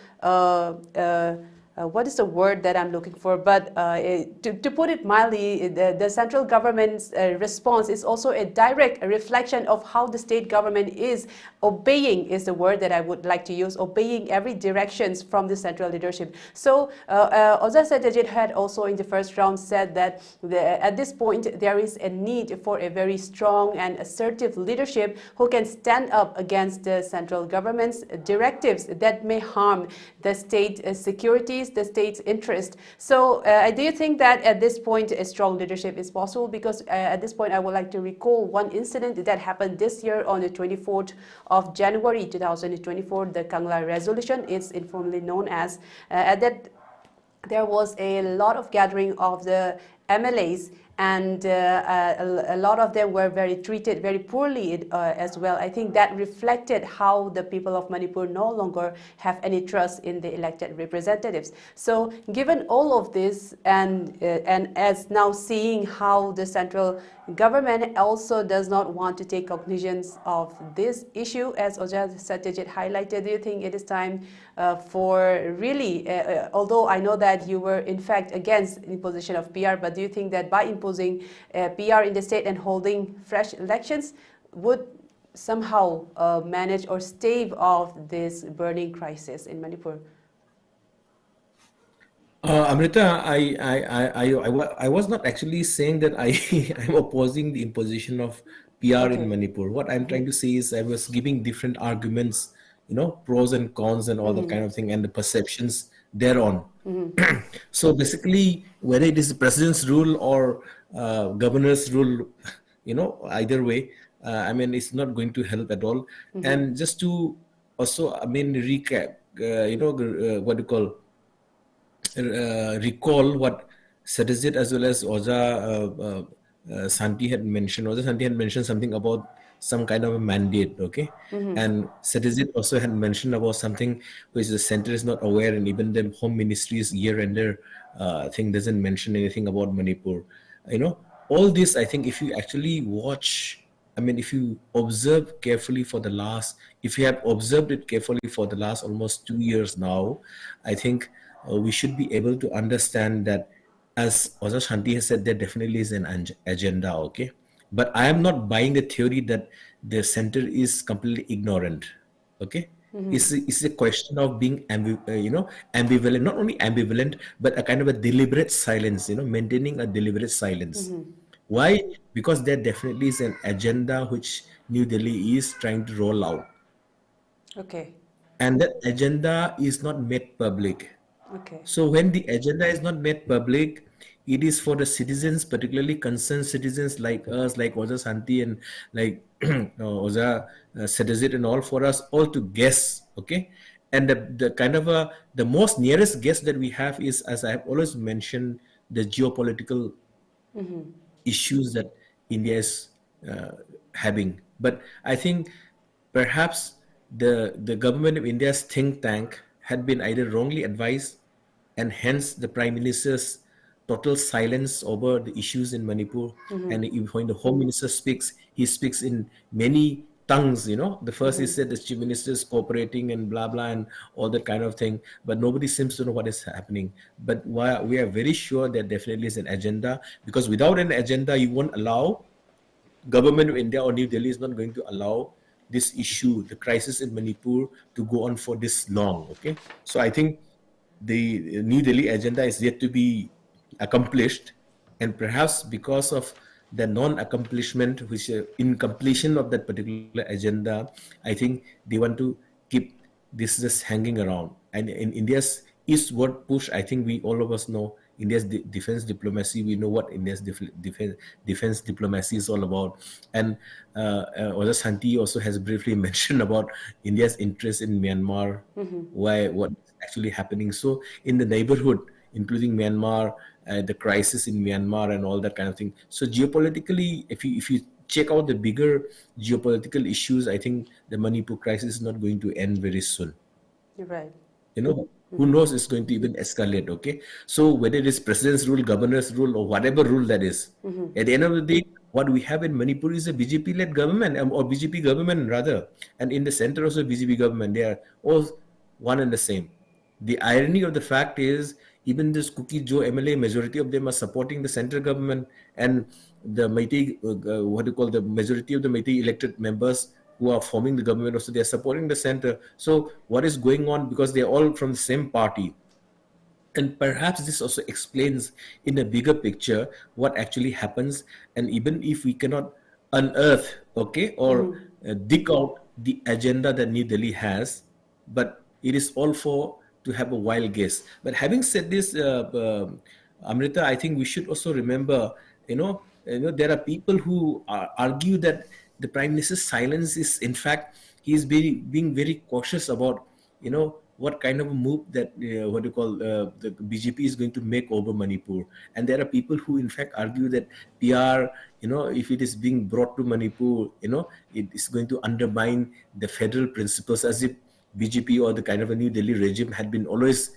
what is the word that I'm looking for? But to put it mildly, the central government's response is also a direct reflection of how the state government is obeying, is the word that I would like to use, obeying every directions from the central leadership. So Oza Satyajeet had also in the first round said that at this point there is a need for a very strong and assertive leadership who can stand up against the central government's directives that may harm the state securities, the state's interest. So do you think that at this point a strong leadership is possible? Because at this point I would like to recall one incident that happened this year on the 24th of January 2024, the Kangla resolution. It's informally known as, at that there was a lot of gathering of the MLAs, and a lot of them were treated very poorly as well. I think that reflected how the people of Manipur no longer have any trust in the elected representatives. So given all of this, and as now seeing how the central government also does not want to take cognizance of this issue, as Oja Satyajeet highlighted, do you think it is time for really, although I know that you were in fact against imposition of PR, but do you think that by imposing PR in the state and holding fresh elections would somehow manage or stave off this burning crisis in Manipur? Amrita, I was not actually saying that I'm opposing the imposition of PR in Manipur. What I'm trying to say is I was giving different arguments, pros and cons and all that kind of thing, and the perceptions thereon. So basically, whether it is the president's rule or governor's rule, either way, I mean, it's not going to help at all. And just to also, recap, what you call, recall what Satyajeet as well as Oza Santi had mentioned. Oza Santi had mentioned something about some kind of a mandate, okay? And Satyajeet also had mentioned about something which the center is not aware, and even the Home Ministry's year-ender thing doesn't mention anything about Manipur. All this, I think, if you actually watch, if you observe carefully if you have observed it carefully for the last almost 2 years now, I think we should be able to understand that, as Oza Shanti has said, there definitely is an agenda, okay? But I am not buying the theory that the center is completely ignorant, okay? It's a question of being ambivalent, not only ambivalent, but a kind of a deliberate silence, maintaining a deliberate silence. Why? Because there definitely is an agenda which New Delhi is trying to roll out. Okay. And that agenda is not made public. Okay. So when the agenda is not made public, it is for the citizens, particularly concerned citizens like us, like Oza Santi and like Oza Satyajeet and all, for us all to guess, okay? And the kind of the most nearest guess that we have is, as I have always mentioned, the geopolitical issues that India is having. But I think perhaps the government of India's think tank had been either wrongly advised, and hence the Prime Minister's total silence over the issues in Manipur. And when the Home Minister speaks, he speaks in many tongues. The first is that the Chief Minister is cooperating and blah blah and all that kind of thing, but nobody seems to know what is happening. But we are very sure that definitely is an agenda, because without an agenda, you won't allow government of India or New Delhi is not going to allow this issue, the crisis in Manipur, to go on for this long. Okay, so I think the New Delhi agenda is yet to be accomplished, and perhaps because of the non-accomplishment, which incompletion of that particular agenda, I think they want to keep this just hanging around. And in India's eastward push, I think we all of us know India's defense diplomacy. We know what India's defense diplomacy is all about. And Shanti also has briefly mentioned about India's interest in Myanmar, what is actually happening. So in the neighborhood, including Myanmar, the crisis in Myanmar and all that kind of thing. So geopolitically, if you check out the bigger geopolitical issues, I think the Manipur crisis is not going to end very soon. You're right. Who knows, it's going to even escalate. Okay, so whether it is president's rule, governor's rule, or whatever rule that is, at the end of the day, what we have in Manipur is a BJP-led government, or BJP government rather, and in the center also BJP government. They are all one and the same. The irony of the fact is, even this Cookie Joe MLA, majority of them are supporting the central government, and the Meitei, the majority of the Meitei elected members who are forming the government also, they are supporting the center. So what is going on, because they are all from the same party. And perhaps this also explains in a bigger picture what actually happens. And even if we cannot unearth, or dig out the agenda that New Delhi has, but it is all for to have a wild guess. But having said this, Amrita, I think we should also remember, there are people who argue that the Prime Minister's silence is, in fact, he is being very cautious about, what kind of a move that the BJP is going to make over Manipur. And there are people who, in fact, argue that PR, if it is being brought to Manipur, it is going to undermine the federal principles, as if BJP or the kind of a New Delhi regime had been always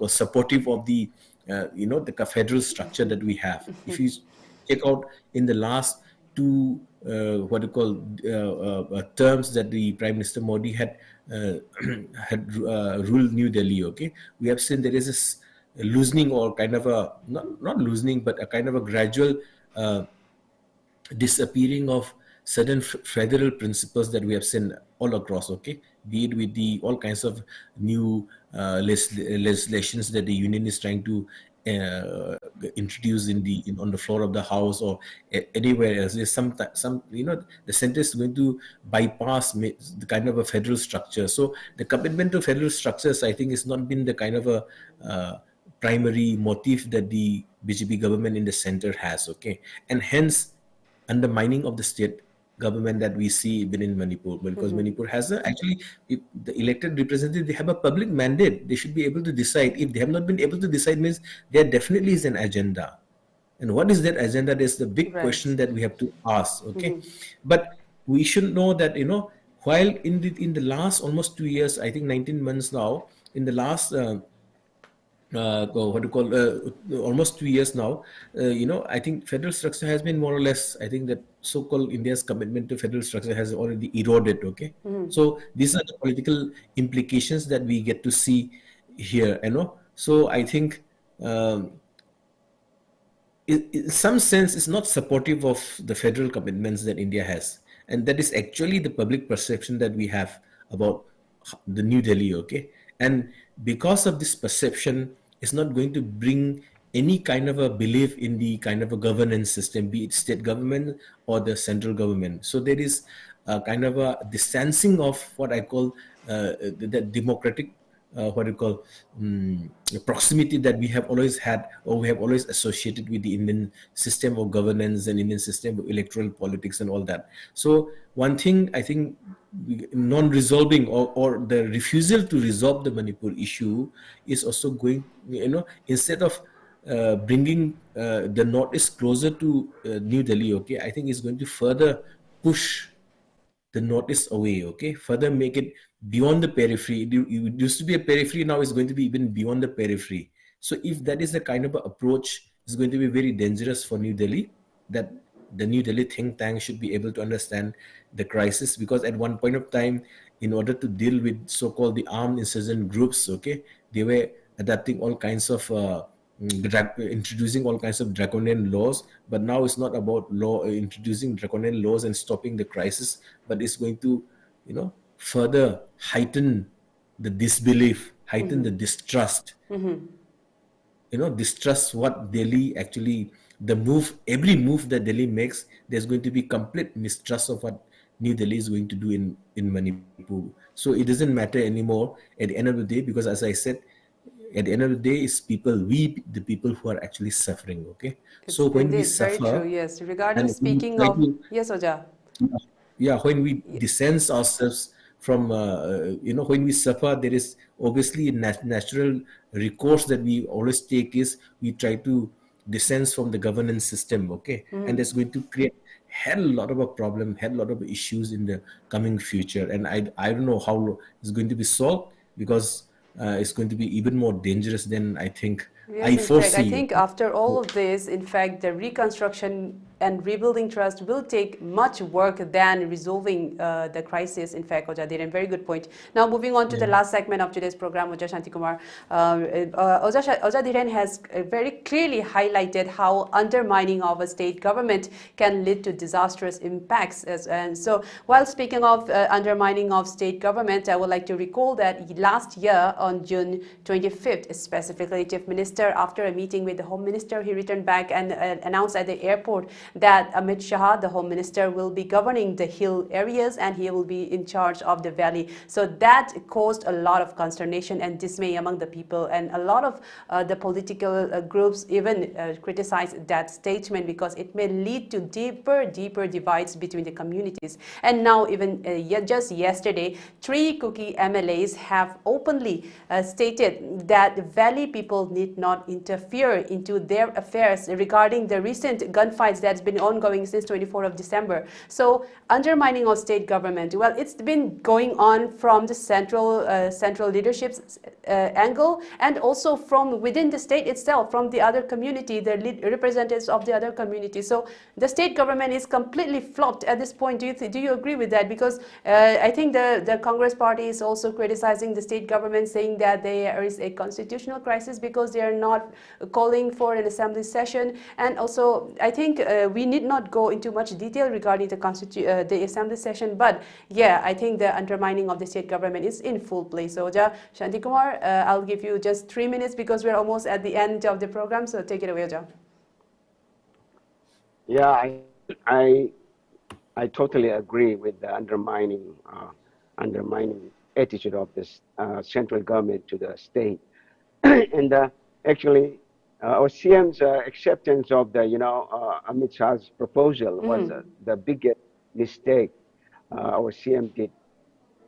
supportive of the the federal structure that we have. If you check out in the last two terms that the Prime Minister Modi had ruled New Delhi, we have seen there is this loosening, or kind of a not loosening, but a kind of a gradual disappearing of certain federal principles that we have seen all across, be it with the all kinds of new legislations that the union is trying to introduce on the floor of the house, or anywhere else. There's some the center is going to bypass the kind of a federal structure. So the commitment to federal structures, I think, has not been the kind of a primary motive that the BJP government in the center has, and hence undermining of the state government that we see even in Manipur, because Manipur has actually, if the elected representatives, they have a public mandate. They should be able to decide. If they have not been able to decide, means there definitely is an agenda. And what is that agenda? That's the big question that we have to ask. But we should know that, while in the last almost 2 years, I think 19 months now, in the last almost 2 years now, I think federal structure has been more or less, I think that so-called India's commitment to federal structure has already eroded, So these are the political implications that we get to see here, So I think in some sense it's not supportive of the federal commitments that India has. And that is actually the public perception that we have about the New Delhi, And because of this perception, it's not going to bring any kind of a belief in the kind of a governance system, be it state government or the central government. So there is a kind of a distancing of what I call the democratic, proximity that we have always had, or we have always associated with the Indian system of governance and Indian system of electoral politics and all that. So one thing I think non-resolving or the refusal to resolve the Manipur issue is also going, instead of bringing the Northeast closer to New Delhi, I think it's going to further push the notice away, okay? Further make it beyond the periphery. It used to be a periphery, now it's going to be even beyond the periphery. So if that is the kind of approach, it's going to be very dangerous for New Delhi, that the New Delhi think tank should be able to understand the crisis, because at one point of time, in order to deal with so-called the armed insurgent groups, okay, they were adapting all kinds of introducing all kinds of draconian laws. But now it's not about law introducing draconian laws and stopping the crisis, but it's going to, further heighten the disbelief, heighten the distrust. Distrust what Delhi actually, every move that Delhi makes, there's going to be complete mistrust of what New Delhi is going to do in Manipur. So it doesn't matter anymore at the end of the day, because as I said, at the end of the day, it's the people who are actually suffering, okay? It's so when we indeed very suffer, true, yes. Regarding and we speaking try of, to, yes, Oja. when we distance ourselves from, when we suffer, there is obviously a natural recourse that we always take is we try to distance from the governance system, okay? And that's going to create a lot of a problem, a lot of issues in the coming future. And I don't know how it's going to be solved, because it's going to be even more dangerous than I think Yes, I in fact, I foresee. think after all of this, in fact, the reconstruction and rebuilding trust will take much work than resolving the crisis. In fact, Oja Dhiren, very good point. Now, moving on to the last segment of today's program, Oja Shantikumar. Oja Dhiren has very clearly highlighted how undermining of a state government can lead to disastrous impacts. And so, while speaking of undermining of state government, I would like to recall that last year on June 25th, specifically, Chief Minister, after a meeting with the Home Minister, he returned back and announced at the airport that Amit Shah, the Home Minister, will be governing the hill areas and he will be in charge of the valley. So that caused a lot of consternation and dismay among the people, and a lot of the political groups even criticized that statement, because it may lead to deeper divides between the communities. And now even just yesterday, 3 Kuki MLAs have openly stated that the valley people need not interfere into their affairs regarding the recent gunfights that's been ongoing since 24th of December. So undermining of state government, well, it's been going on from the central leadership's angle, and also from within the state itself, from the other community, the representatives of the other community. So the state government is completely flopped at this point. Do you agree with that? Because I think the Congress party is also criticizing the state government, saying that there is a constitutional crisis because they are not calling for an assembly session. And also, I think we need not go into much detail regarding the assembly session, but yeah, I think the undermining of the state government is in full play. So Oja Shantikumar, I'll give you just 3 minutes because we're almost at the end of the program, so take it away, Oja. Yeah, I totally agree with the undermining attitude of this central government to the state. And actually, our CM's acceptance of the Amit Shah's proposal was the biggest mistake our CM did.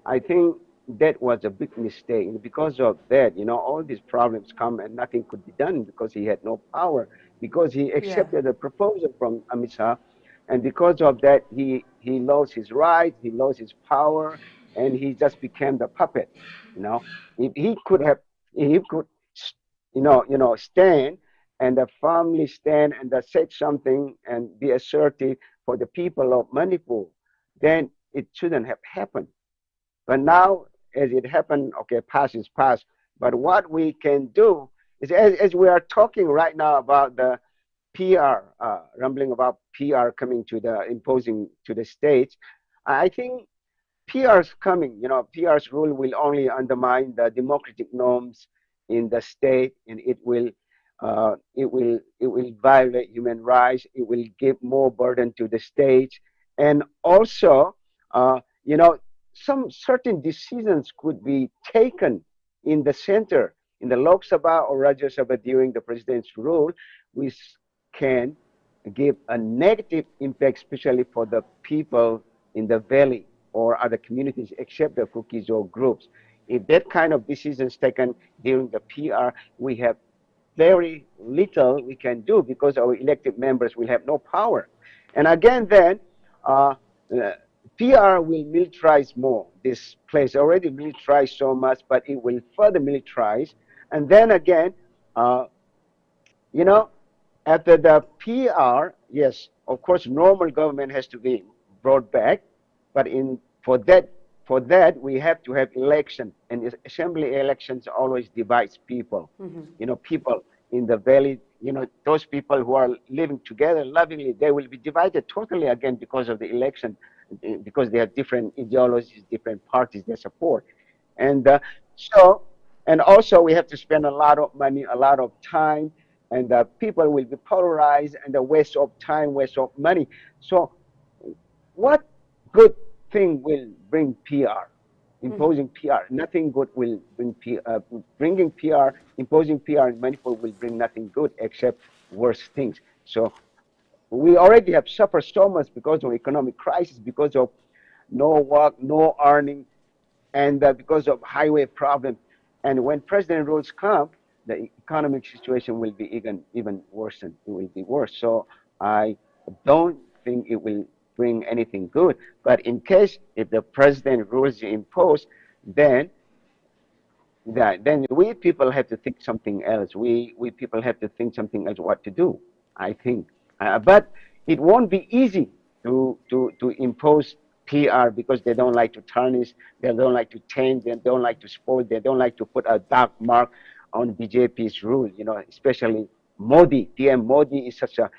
I think that was a big mistake, and because of that, all these problems come and nothing could be done because he had no power, because he accepted a proposal from Amit Shah, and because of that, he lost his rights, he lost his power, and he just became the puppet. If he could stand and firmly stand and say something and be assertive for the people of Manipur, then it shouldn't have happened. But now, as it happened, okay, past is past. But what we can do is, as we are talking right now about the PR, rumbling about PR coming to imposing to the states, I think PR's coming, PR's rule will only undermine the democratic norms in the state, and it will violate human rights. It will give more burden to the states, and also, some certain decisions could be taken in the center, in the Lok Sabha or Rajya Sabha during the president's rule, which can give a negative impact, especially for the people in the valley or other communities except the Kukis or groups. If that kind of decisions taken during the PR, we have very little we can do because our elected members will have no power. And again, then, PR will militarize more. This place already militarized so much, but it will further militarize. And then again, you know, after the PR, yes, of course, normal government has to be brought back, but for that we have to have election, and assembly elections always divides people. You know, people in the valley, you know, those people who are living together lovingly, they will be divided totally again because of the election, because they have different ideologies, different parties they support, and and also we have to spend a lot of money, a lot of time, and people will be polarized, and the waste of time, waste of money. So what good thing will bring PR? Imposing PR, nothing good will bring PR. Bringing PR, imposing PR in Manipur will bring nothing good except worse things. So we already have suffered so much because of economic crisis, because of no work, no earning, and because of highway problem. And when president rules come, the economic situation will be even worse, and it will be worse. So I don't think it will bring anything good. But in case if the president rules imposed, then we people have to think something else. We people have to think something else what to do, I think. But it won't be easy to impose PR, because they don't like to tarnish, they don't like to change, they don't like to spoil, they don't like to put a dark mark on BJP's rule, you know, especially Modi. PM Modi is such a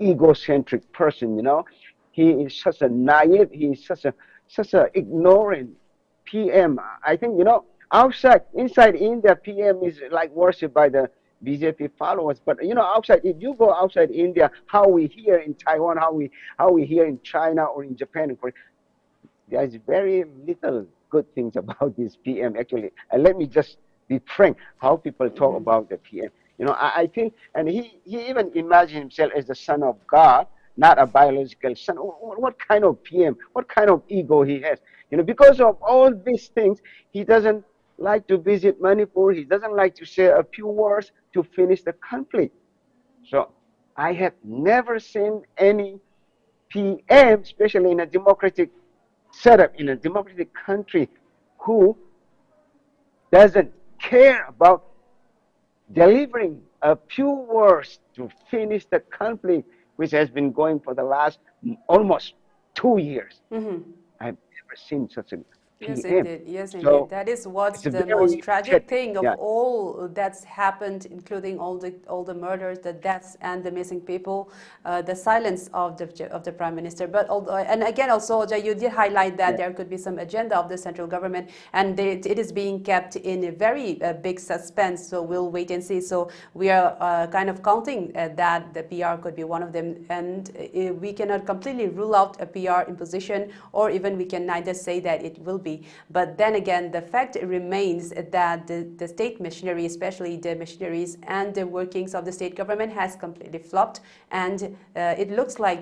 egocentric person, you know. He is such a naive, he is such a ignorant PM. I think, you know, inside India, PM is like worshipped by the BJP followers. But you know, outside, if you go outside India, how we hear in Taiwan, how we hear in China or in Japan, there is very little good things about this PM actually. And let me just be frank, how people talk about the PM. You know, I think, and he even imagined himself as the son of God, not a biological son. What kind of PM? What kind of ego he has? You know, because of all these things, he doesn't like to visit Manipur. He doesn't like to say a few words to finish the conflict. So I have never seen any PM, especially in a democratic setup, in a democratic country, who doesn't care about delivering a few words to finish the conflict, which has been going for the last almost 2 years. I've never seen such a PM. Yes, indeed. Yes, indeed. So that is what's it's a the very most tragic sad- thing of yeah. all that's happened, including all the murders, the deaths, and the missing people. The silence of the prime minister. But and again, also, you did highlight that there could be some agenda of the central government, and it is being kept in a very big suspense. So we'll wait and see. So we are kind of counting that the PR could be one of them, and we cannot completely rule out a PR imposition, or even we can neither say that it will be. But then again, the fact remains that the state machinery, especially the machineries and the workings of the state government, has completely flopped. And it looks like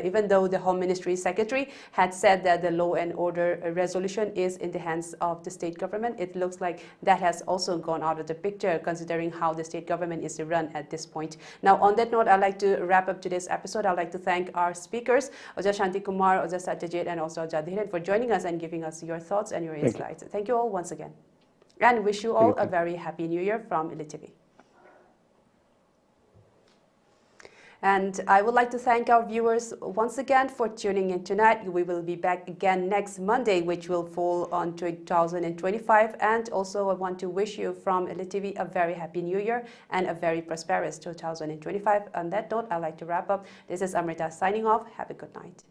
even though the Home Ministry Secretary had said that the law and order resolution is in the hands of the state government, it looks like that has also gone out of the picture, considering how the state government is run at this point. Now, on that note, I'd like to wrap up today's episode. I'd like to thank our speakers, Oja Shantikumar, Oja Satyajeet, and also Oja Dhiren, for joining us and giving us your thoughts and your insights. Thank you all once again. And wish you all a very happy New Year from ELITETV. And I would like to thank our viewers once again for tuning in tonight. We will be back again next Monday, which will fall on 2025. And also I want to wish you from ELITETV a very happy New Year and a very prosperous 2025. On that note, I'd like to wrap up. This is Amrita signing off. Have a good night.